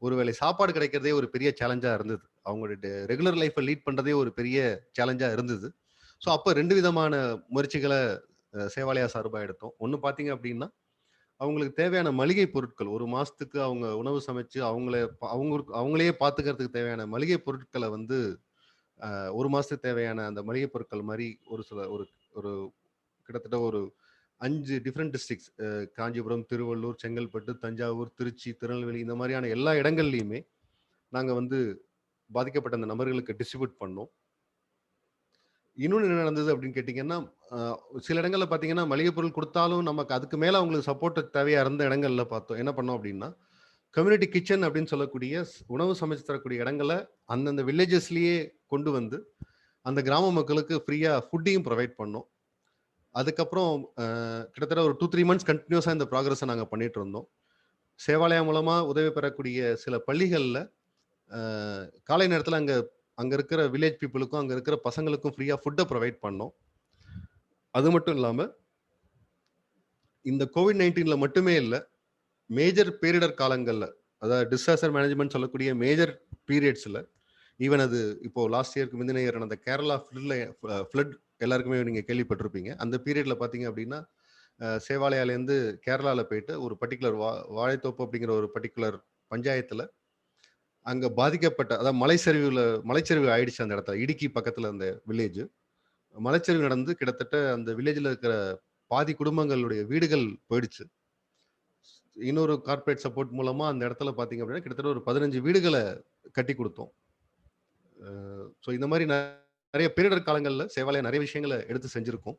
ஒருவேளை சாப்பாடு கிடைக்கிறதே ஒரு பெரிய சேலஞ்சா இருந்தது. அவங்களுடைய ரெகுலர் லைஃப்பை லீட் பண்றதே ஒரு பெரிய சேலஞ்சா இருந்தது. ஸோ அப்போ 2 விதமான முயற்சிகளை சேவாலயா சார்பாக எடுத்தோம். ஒன்று பார்த்தீங்க அப்படின்னா, அவங்களுக்கு தேவையான மளிகை பொருட்கள் ஒரு மாசத்துக்கு அவங்க உணவு சமைச்சு அவங்களே பார்த்துக்கிறதுக்கு தேவையான மளிகை பொருட்களை வந்து ஒரு மாசத்துக்கு தேவையான அந்த மளிகை பொருட்கள் மாதிரி ஒரு கிட்டத்தட்ட ஒரு 5 டிஃப்ரெண்ட் டிஸ்ட்ரிக்ட்ஸ் காஞ்சிபுரம், திருவள்ளூர், செங்கல்பட்டு, தஞ்சாவூர், திருச்சி, திருநெல்வேலி இந்த மாதிரியான எல்லா இடங்கள்லையுமே நாங்க வந்து பாதிக்கப்பட்ட அந்த நபர்களுக்கு டிஸ்ட்ரிபியூட் பண்ணோம். இன்னொன்று என்ன நடந்தது அப்படின்னு கேட்டிங்கன்னா, சில இடங்கள்ல பார்த்தீங்கன்னா மளிகை பொருள் கொடுத்தாலும் நமக்கு அதுக்கு மேலே அவங்களுக்கு சப்போர்ட் தேவையா இருந்த இடங்கள்ல பார்த்தோம். என்ன பண்ணோம் அப்படின்னா, கம்யூனிட்டி கிச்சன் அப்படின்னு சொல்லக்கூடிய உணவு சமைச்சு தரக்கூடிய இடங்களை அந்தந்த வில்லேஜஸ்லயே கொண்டு வந்து அந்த கிராம மக்களுக்கு ஃப்ரீயா ஃபுட்டையும் ப்ரொவைட் பண்ணோம். அதுக்கப்புறம் கிட்டத்தட்ட ஒரு 2-3 மந்த்ஸ் கண்டினியூஸா இந்த ப்ராக்ரஸை நாங்கள் பண்ணிட்டு இருந்தோம். சேவாலயா மூலமா உதவி பெறக்கூடிய சில பள்ளிகளில் காலை நேரத்தில் அங்க இருக்கிற வில்லேஜ் பீப்புளுக்கும் அங்க இருக்கிற பசங்களுக்கும் ஃப்ரீயா ஃபுட்டை ப்ரொவைட் பண்ணோம். அது மட்டும் இல்லாம இந்த கோவிட்-19 மட்டுமே இல்லை, மேஜர் பேரிடர் காலங்கள்ல அதாவது டிசாஸ்டர் மேனேஜ்மெண்ட் சொல்லக்கூடிய மேஜர் பீரியட்ஸ்ல ஈவன் அது இப்போ லாஸ்ட் இயருக்கு முந்தின இயர் நடந்த கேரளா ஃப்ளட் எல்லாருக்குமே நீங்க கேள்விப்பட்டிருப்பீங்க. அந்த பீரியட்ல பாத்தீங்க அப்படின்னா சேவாலயாலேருந்து கேரளாவில் போயிட்டு ஒரு பர்டிகுலர் வாழைத்தோப்பு அப்படிங்கிற ஒரு பர்டிகுலர் பஞ்சாயத்துல அங்க பாதிக்கப்பட்ட அதாவது மலைச்சரிவு ஆயிடுச்சு. அந்த இடத்துல இடுக்கி பக்கத்துல அந்த வில்லேஜ் மலைச்சரிவு நடந்து கிட்டத்தட்ட அந்த வில்லேஜ்ல இருக்கிற பாதி குடும்பங்களுடைய வீடுகள் போயிடுச்சு. இன்னொரு கார்ப்பரேட் சப்போர்ட் மூலமா அந்த இடத்துல பாத்தீங்க அப்படின்னா கிட்டத்தட்ட ஒரு 15 வீடுகளை கட்டி கொடுத்தோம். ஸோ இந்த மாதிரி நிறைய பேரிடர் காலங்களில் சேவாலயா நிறைய விஷயங்களை எடுத்து செஞ்சிருக்கோம்.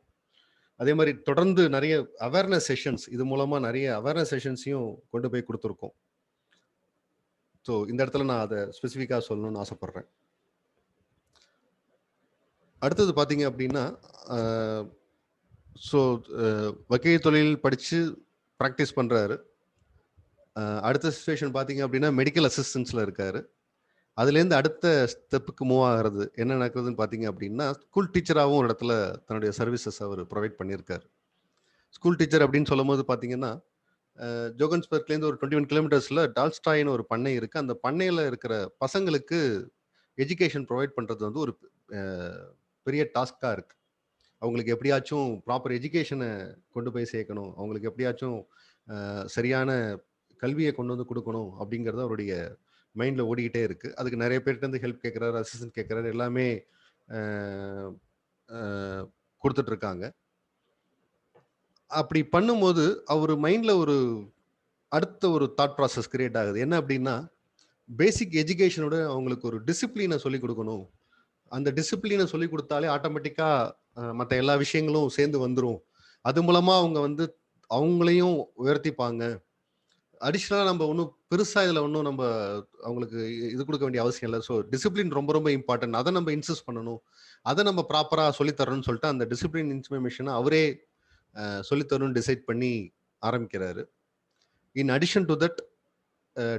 அதே மாதிரி தொடர்ந்து நிறைய அவேர்னஸ் செஷன்ஸ் இது மூலமா நிறைய அவேர்னஸ் செஷன்ஸையும் கொண்டு போய் கொடுத்துருக்கோம். ஸோ இந்த இடத்துல நான் அதை ஸ்பெசிஃபிக்காக சொல்லணும்னு ஆசைப்படுறேன். அடுத்தது பார்த்தீங்க அப்படின்னா, ஸோ வக்கீல் தொழில் படித்து ப்ராக்டிஸ் பண்ணுறாரு. அடுத்த சுச்சுவேஷன் பார்த்தீங்க அப்படின்னா மெடிக்கல் அசிஸ்டன்ஸில் இருக்காரு. அதுலேருந்து அடுத்த ஸ்டெப்புக்கு மூவ் ஆகிறது என்ன நடக்குதுன்னு பார்த்தீங்க அப்படின்னா, ஸ்கூல் டீச்சராகவும் ஒரு இடத்துல தன்னுடைய சர்வீசஸ் அவர் ப்ரொவைட் பண்ணியிருக்காரு. ஸ்கூல் டீச்சர் அப்படின்னு சொல்லும் போது பார்த்தீங்கன்னா, ஜோகன்ஸ்பர்க்லேருந்து ஒரு 21 கிலோமீட்டர்ஸில் டால்ஸ்டாய்னு ஒரு பண்ணை இருக்குது. அந்த பண்ணையில் இருக்கிற பசங்களுக்கு எஜுகேஷன் ப்ரொவைட் பண்ணுறது வந்து ஒரு பெரிய டாஸ்காக இருக்குது. அவங்களுக்கு எப்படியாச்சும் ப்ராப்பர் எஜுகேஷனை கொண்டு போய் சேர்க்கணும், அவங்களுக்கு எப்படியாச்சும் சரியான கல்வியை கொண்டு வந்து கொடுக்கணும் அப்படிங்கிறது அவருடைய மைண்டில் ஓடிக்கிட்டே இருக்குது. அதுக்கு நிறைய பேர்கிட்ட ஹெல்ப் கேட்குறாரு, அசிஸ்டன்ட் கேட்குறாரு, எல்லாமே கொடுத்துட்ருக்காங்க. அப்படி பண்ணும்போது அவர் மைண்டில் அடுத்த ஒரு தாட் ப்ராசஸ் கிரியேட் ஆகுது. என்ன அப்படின்னா, பேசிக் எஜுகேஷனோட அவங்களுக்கு ஒரு டிசிப்ளினை சொல்லிக் கொடுக்கணும். அந்த டிசிப்ளினை சொல்லிக் கொடுத்தாலே ஆட்டோமேட்டிக்காக மற்ற எல்லா விஷயங்களும் சேர்ந்து வந்துரும். அது மூலமா அவங்க வந்து அவங்களையும் உயர்த்திப்பாங்க. அடிஷனலா நம்ம ஒன்றும் பெருசா இதுல ஒன்றும் நம்ம அவங்களுக்கு இது கொடுக்க வேண்டிய அவசியம் இல்லை. ஸோ டிசிப்ளின் ரொம்ப ரொம்ப இம்பார்ட்டன்ட். அதை நம்ம இன்சிஸ்ட் பண்ணணும். அதை நம்ம ப்ராப்பரா சொல்லித்தரணும்னு சொல்லிட்டு அந்த டிசிப்ளின் இன்ஃபர்மேஷனை அவரே சொல்லித்தரணும்னு டிசைட் பண்ணி ஆரம்பிக்கிறாரு. இன் அடிஷன் டு தட்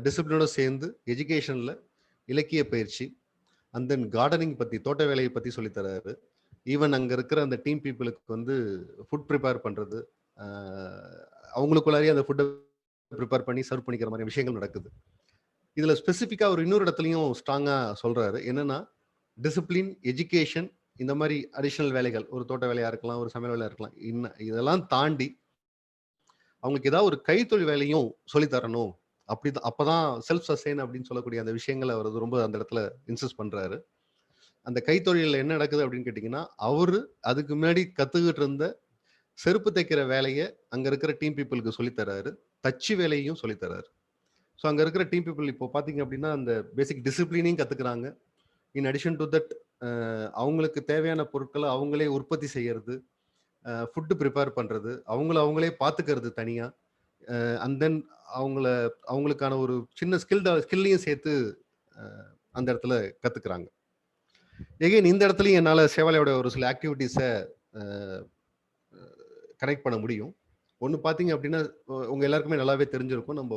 டிசிப்ளினோட சேர்ந்து எஜுகேஷன்ல இலக்கிய பயிற்சி அண்ட் தென் கார்டனிங் பத்தி தோட்ட வேலையை பத்தி சொல்லித்தராரு. ஈவன் அங்க இருக்கிற அந்த டீம் பீப்புளுக்கு வந்து ஃபுட் ப்ரிப்பேர் பண்றது, அவங்களுக்குள்ளாரியே அந்த ஃபுட்டை ப்ரிப்பேர் பண்ணி சர்வ் பண்ணிக்கிற மாதிரி விஷயங்கள் நடக்குது. இதுல ஸ்பெசிஃபிக்கா ஒரு இன்னொரு இடத்துலையும் ஸ்ட்ராங்கா சொல்றாரு. என்னன்னா டிசிப்ளின், எஜுகேஷன், இந்த மாதிரி அடிஷனல் வேலைகள், ஒரு தோட்ட வேலையா இருக்கலாம், ஒரு சமையல் வேலையா இருக்கலாம், இதெல்லாம் தாண்டி அவங்களுக்கு ஏதாவது ஒரு கைத்தொழில் வேலையும் சொல்லித்தரணும். அப்படிதான் அப்பதான் செல்ஃப் சஸ்டெயின் அப்படின்னு சொல்லக்கூடிய அந்த விஷயங்களை அவர் ரொம்ப அந்த இடத்துல இன்சிஸ்ட் பண்றாரு. அந்த கைத்தொழில என்ன நடக்குது அப்படின்னு கேட்டீங்கன்னா, அவரு அதுக்கு முன்னாடி கத்துக்கிட்டு இருந்த செருப்பு தைக்கிற வேலையை அங்க இருக்கிற டீம் பீப்புளுக்கு சொல்லித்தராரு. தச்சு வேலையையும் சொல்லித்தராரு. ஸோ அங்க இருக்கிற டீம் பீப்புள் இப்போ பார்த்தீங்க அப்படின்னா, அந்த பேசிக் டிசிப்ளினையும் கத்துக்கிறாங்க. இன் அடிஷன் டு தட் அவங்களுக்கு தேவையான பொருட்களை அவங்களே உற்பத்தி செய்யறது, ஃபுட்டு ப்ரிப்பேர் பண்றது, அவங்களே பார்த்துக்கிறது தனியா. அண்ட் தென் அவங்களுக்கான ஒரு சின்ன ஸ்கில்லையும் சேர்த்து அந்த இடத்துல கத்துக்கிறாங்க. எகைன் இந்த இடத்துலையும் என்னால் சேவாலையோட ஒரு சில ஆக்டிவிட்டீஸை கனெக்ட் பண்ண முடியும். ஒன்று பார்த்தீங்க அப்படின்னா, உங்கள் எல்லாருக்குமே நல்லாவே தெரிஞ்சிருக்கும். நம்ம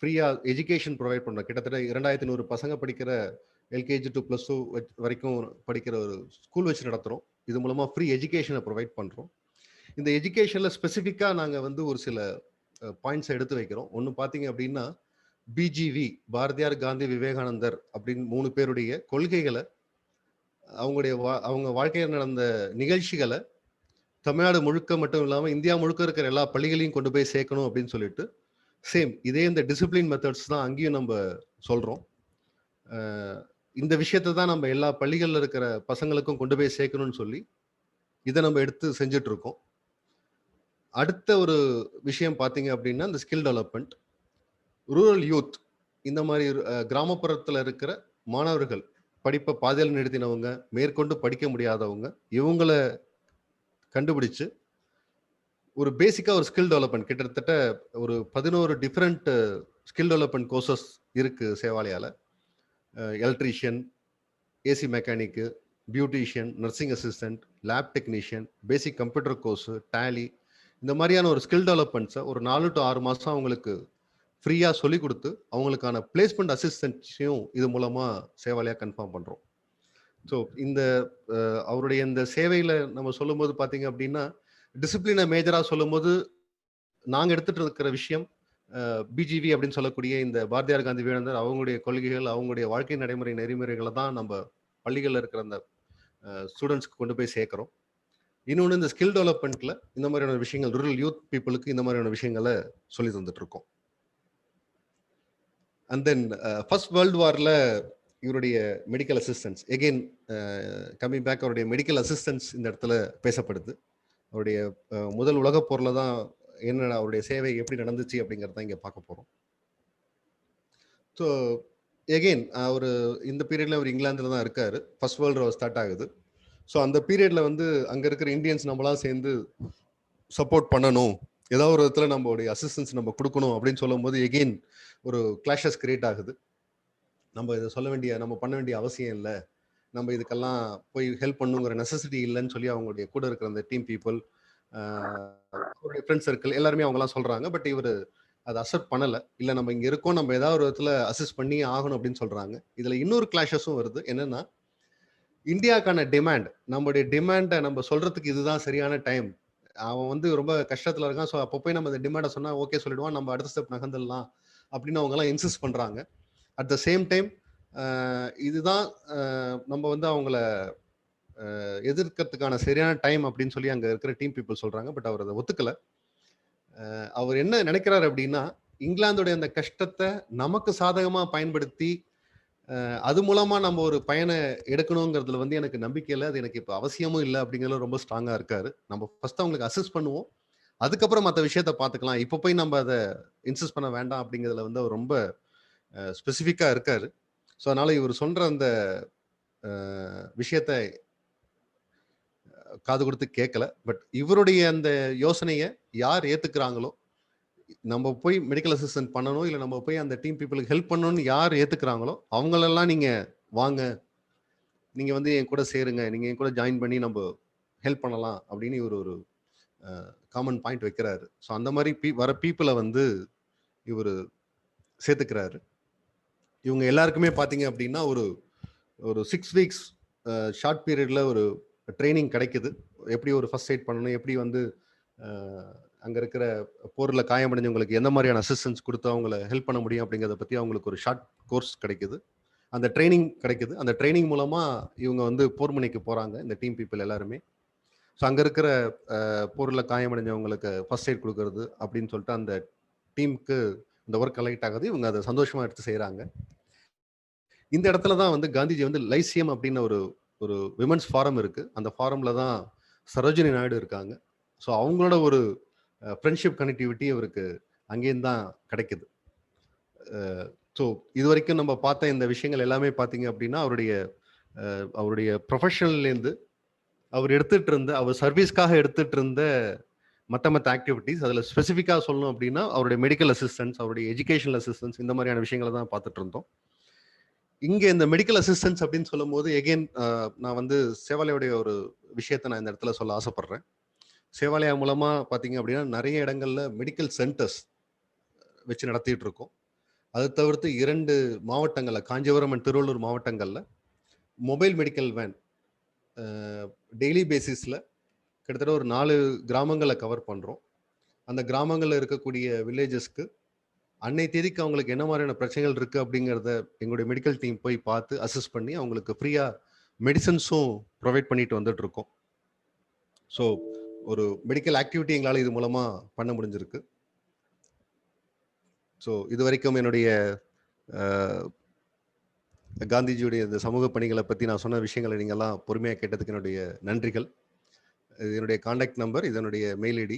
ஃப்ரீயாக எஜுகேஷன் ப்ரொவைட் பண்ணுறோம். கிட்டத்தட்ட 2100 பசங்க படிக்கிற எல்கேஜி டு +2 வரைக்கும் படிக்கிற ஒரு ஸ்கூல் வச்சு நடத்துகிறோம். இது மூலமாக ஃப்ரீ எஜுகேஷனை ப்ரொவைட் பண்ணுறோம். இந்த எஜுகேஷனில் ஸ்பெசிஃபிக்காக நாங்கள் வந்து ஒரு சில பாயிண்ட்ஸை எடுத்து வைக்கிறோம். ஒன்று பார்த்தீங்க அப்படின்னா, பிஜிவி, பாரதியார், காந்தி, விவேகானந்தர் அப்படின்னு 3 பேருடைய கொள்கைகளை, அவங்க வாழ்க்கையில் நடந்த நிகழ்ச்சிகளை தமிழ்நாடு முழுக்க மட்டும் இல்லாமல் இந்தியா முழுக்க இருக்கிற எல்லா பள்ளிகளையும் கொண்டு போய் சேர்க்கணும் அப்படின்னு சொல்லிட்டு, சேம் இதே இந்த டிசிப்ளின் மெத்தட்ஸ் தான் அங்கேயும் நம்ம சொல்றோம். இந்த விஷயத்தை தான் நம்ம எல்லா பள்ளிகளில் இருக்கிற பசங்களுக்கும் கொண்டு போய் சேர்க்கணும்னு சொல்லி இதை நம்ம எடுத்து செஞ்சுட்டு இருக்கோம். அடுத்த ஒரு விஷயம் பார்த்தீங்க அப்படின்னா, இந்த ஸ்கில் டெவலப்மெண்ட், ரூரல் யூத், இந்த மாதிரி கிராமப்புறத்தில் இருக்கிற மாணவர்கள், படிப்பை பாதையில் நிறுத்தினவங்க, மேற்கொண்டு படிக்க முடியாதவங்க, இவங்களை கண்டுபிடிச்சு ஒரு பேசிக்கா ஒரு ஸ்கில் டெவலப்மெண்ட், கிட்டத்தட்ட ஒரு 11 டிஃப்ரெண்ட் ஸ்கில் டெவலப்மெண்ட் கோர்சஸ் இருக்கு சேவாலயால. Electrician, AC mechanic, beautician, nursing assistant, lab technician, basic computer course, Tally, இந்த மாதிரியான ஒரு ஸ்கில் டெவலப்மெண்ட்ஸை ஒரு 4 to 6 மாசம் அவங்களுக்கு ஃப்ரீயா சொல்லி கொடுத்து அவங்களுக்கான பிளேஸ்மெண்ட் அசிஸ்டன்ஸையும் இது மூலமா சேவாலயா கன்ஃபார்ம் பண்றோம். ஸோ இந்த அவருடைய இந்த சேவையில நம்ம சொல்லும்போது பார்த்தீங்க அப்படின்னா, டிசிப்ளினை மேஜரா சொல்லும்போது நாங்க எடுத்துட்டு இருக்கிற விஷயம் பிஜிவி அப்படின்னு சொல்லக்கூடிய இந்த பாரதியார், காந்தி, விவேகானந்தர் அவங்களுடைய கொள்கைகள், அவங்களுடைய வாழ்க்கை நடைமுறை நெறிமுறைகளை தான் நம்ம பள்ளிகளில் இருக்கிற அந்த ஸ்டூடெண்ட்ஸ்க்கு கொண்டு போய் சேர்க்கிறோம். இன்னொன்று இந்த ஸ்கில் டெவலப்மெண்ட்ல இந்த மாதிரியான விஷயங்கள், ரூரல் யூத் பீப்புளுக்கு இந்த மாதிரியான விஷயங்களை சொல்லி தந்துட்டு இருக்கோம். அண்ட் தென் ஃபர்ஸ்ட் வேர்ல்டு வார்ல இவருடைய medical assistance, again coming back, அவருடைய மெடிக்கல் அசிஸ்டன்ஸ் இந்த இடத்துல பேசப்படுது. அவருடைய முதல் உலகப் போர்ல தான் என்ன அவருடைய சேவை எப்படி நடந்துச்சு அப்படிங்கிறத இங்கே பார்க்க போகிறோம். ஸோ எகெயின் அவர் இந்த பீரியட்ல அவர் இங்கிலாந்துல தான் இருக்காரு. ஃபர்ஸ்ட் வேர்ல்டு வார் ஸ்டார்ட் ஆகுது. ஸோ அந்த பீரியட்ல வந்து அங்க இருக்கிற இந்தியன்ஸ் நம்மளாம் சேர்ந்து சப்போர்ட் பண்ணணும், ஏதாவது ஒரு விதத்துல நம்மளுடைய அசிஸ்டன்ஸ் நம்ம கொடுக்கணும் அப்படின்னு சொல்லும் போது எகெயின் ஒரு கிளாஷஸ் கிரியேட் ஆகுது. நம்ம இதை நம்ம பண்ண வேண்டிய அவசியம் இல்லை, நம்ம இதுக்கெல்லாம் போய் ஹெல்ப் பண்ணுங்கிற நெசசிட்டி இல்லைன்னு சொல்லி அவங்களுடைய கூட இருக்கிற அந்த டீம் பீப்புள், அவருடைய ஃப்ரெண்ட் சர்க்கிள் எல்லாருமே அவங்கலாம் சொல்றாங்க. பட் இவர் அதை அக்செப்ட் பண்ணலை. இல்லை, நம்ம இங்கே இருக்கோம், நம்ம ஏதாவது ஒரு விதத்துல அசிஸ்ட் பண்ணி ஆகணும் அப்படின்னு சொல்றாங்க. இதுல இன்னொரு கிளாஷஸும் வருது. என்னன்னா, இந்தியாவுக்கான டிமாண்ட், நம்மளுடைய டிமாண்டை நம்ம சொல்றதுக்கு இதுதான் சரியான டைம். அவன் வந்து ரொம்ப கஷ்டத்துல இருக்கான். ஸோ அப்போ போய் நம்ம இந்த டிமாண்டை சொன்னா ஓகே சொல்லிடுவான், நம்ம அடுத்த ஸ்டெப் நகர்ந்துடலாம் அப்படின்னு அவங்க எல்லாம் இன்சிஸ்ட் பண்றாங்க. அட் த சேம் டைம் இதுதான் நம்ம வந்து அவங்கள எதிர்க்கிறதுக்கான சரியான டைம் அப்படின்னு சொல்லி அங்க இருக்கிற டீம் பீப்புள் சொல்றாங்க. பட் அவர் அதை ஒத்துக்கல. அவர் என்ன நினைக்கிறாரு அப்படின்னா, இங்கிலாந்துடைய அந்த கஷ்டத்தை நமக்கு சாதகமா பயன்படுத்தி அது மூலமா நம்ம ஒரு பயனை எடுக்கணுங்கிறதுல வந்து எனக்கு நம்பிக்கை இல்லை, அது எனக்கு இப்போ அவசியமும் இல்லை அப்படிங்கிறதுல ரொம்ப ஸ்ட்ராங்கா இருக்காரு. நம்ம ஃபர்ஸ்ட் அவங்களுக்கு அசிஸ்ட் பண்ணுவோம், அதுக்கப்புறம் மற்ற விஷயத்த பார்த்துக்கலாம், இப்போ போய் நம்ம அதை இன்சிஸ்ட் பண்ண வேண்டாம் அப்படிங்கிறதுல வந்து அவர் ரொம்ப ஸ்பெசிஃபிக்கா இருக்காரு. ஸோ அதனால இவர் சொல்ற அந்த விஷயத்த காது கொடுத்து கேட்கல. பட் இவருடைய அந்த யோசனைய யார் ஏத்துக்கிறாங்களோ, நம்ம போய் மெடிக்கல் அசிஸ்டன்ட் பண்ணணும், இல்ல நம்ம போய் அந்த டீம் பீப்பிளுக்கு ஹெல்ப் பண்ணணும்னு யார் ஏத்துக்கிறாங்களோ, அவங்களெல்லாம் நீங்க வாங்க. நீங்க வந்து என் கூட சேருங்க. நீங்க என் கூட ஜாயின் பண்ணி நம்ப ஹெல்ப் பண்ணலாம் அப்படின்னு இவரு ஒரு காமன் பாயிண்ட் வைக்கிறாரு. ஸோ அந்த மாரி வர பீப்பிள வந்து இவரு சேர்த்துக்கிறாரு. இவங்க எல்லாருக்குமே பார்த்தீங்க அப்படின்னா, ஒரு ஒரு 6 வீக்ஸ் ஷார்ட் பீரியட்ல ஒரு ட்ரெய்னிங் கிடைக்குது. எப்படி ஒரு ஃபர்ஸ்ட் எய்ட் பண்ணணும், எப்படி வந்து அ அங்க இருக்கிற போர்ல காயமடைஞ்சவங்களுக்கு எந்த மாரியான அசிஸ்டன்ஸ் குடுத்து அவங்கள ஹெல்ப் பண்ண முடியும் அப்படிங்கிறத பத்தி அவங்களுக்கு ஒரு ஷார்ட் கோர்ஸ் கிடைக்குது. அந்த ட்ரெய்னிங் கிடைக்குது. அந்த ட்ரெய்னிங் மூலமா இவங்க வந்து போர் முனைக்கு போறாங்க. இந்த டீம் பீப்பிள் எல்லாருமே. ஸோ அங்க இருக்கிற போர்ல காயமடைஞ்சவங்களுக்கு ஃபர்ஸ்ட் எய்ட் குடுக்குறது அப்படின்னு சொல்லிட்டு அந்த டீமுக்கு இந்த ஒர்க் அலைட் ஆகுது. இவங்க அத சந்தோஷமா எடுத்து செய்றாங்க. இந்த இடத்துல தான் வந்து காந்திஜி வந்து லைசியம் அப்படின்னு ஒரு ஒரு விமென்ஸ் ஃபாரம் இருக்கு. அந்த ஃபாரம்ல தான் சரோஜினி நாயுடு இருக்காங்க. ஸோ அவங்களோட ஒரு ஃப்ரெண்ட்ஷிப் கனெக்டிவிட்டி அவருக்கு அங்கேருந்து தான் கிடைக்குது. அ ஸோ இதுவரைக்கும் நம்ம பார்த்த இந்த விஷயங்கள் எல்லாமே பார்த்தீங்க அப்படின்னா, அவருடைய ப்ரொஃபஷனல்லேருந்து அவர் எடுத்துட்டு இருந்த அவர் சர்வீஸ்க்காக எடுத்துட்டு இருந்த மத்த ஆக்டிவிட்டீஸ் அதில ஸ்பெசிஃபிக்கா சொல்லணும் அப்படின்னா, அவருடைய மெடிக்கல் அசிஸ்டன்ஸ், அவருடைய எஜுகேஷனல் அசிஸ்டன்ஸ் இந்த மாதிரியான விஷயங்கள தான் பார்த்துட்டு இருந்தோம். இங்க இந்த மெடிக்கல் அசிஸ்டன்ஸ் அப்படின்னு சொல்லும்போது எகைன் நான் வந்து சேவாலயோடைய ஒரு விஷயத்த நான் இந்த இடத்துல சொல்ல ஆசைப்படுறேன். சேவாலயா மூலமா பார்த்தீங்க அப்படின்னா, நெறைய இடங்கள்ல மெடிக்கல் சென்டர்ஸ் வச்சு நடத்திட்டு இருக்கோம். அது தவிர்த்து 2 மாவட்டங்கள்ல, காஞ்சிபுரம் அண்ட் திருவள்ளூர் மாவட்டங்கள்ல மொபைல் மெடிக்கல் வேன் அ டெய்லி பேசிஸ்ல கிட்டத்தட்ட ஒரு 4 கிராமங்கள கவர் பண்றோம். அந்த கிராமங்கள்ல இருக்கக்கூடிய வில்லேஜஸ்க்கு அன்னைய தேதிக்கு அவங்களுக்கு என்ன மாதிரியான பிரச்சனைகள் இருக்கு அப்படிங்கிறத எங்களுடைய மெடிக்கல் டீம் போய் பார்த்து அசஸ் பண்ணி அவங்களுக்கு ஃப்ரீயா மெடிசின்ஸும் ப்ரொவைட் பண்ணிட்டு வந்துட்டு இருக்கோம். ஸோ ஒரு மெடிக்கல் ஆக்டிவிட்டி எங்களால இது மூலமா பண்ண முடிஞ்சிருக்கு. ஸோ இதுவரைக்கும் என்னுடைய அ காந்திஜியுடைய இந்த சமூக பணிகள பத்தி நான் சொன்ன விஷயங்கள நீங்கலாம் பொறுமையா கேட்டதுக்கு என்னுடைய நன்றிகள். இது என்னுடைய கான்டாக்ட் நம்பர், இது என்னுடைய மெயில் ஐடி.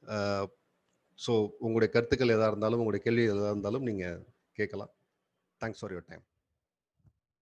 அ ஸோ உங்களுடைய கருத்துக்கள் எதா இருந்தாலும், உங்களுடைய கேள்வி எதா இருந்தாலும் நீங்க கேட்கலாம். Thanks for your time.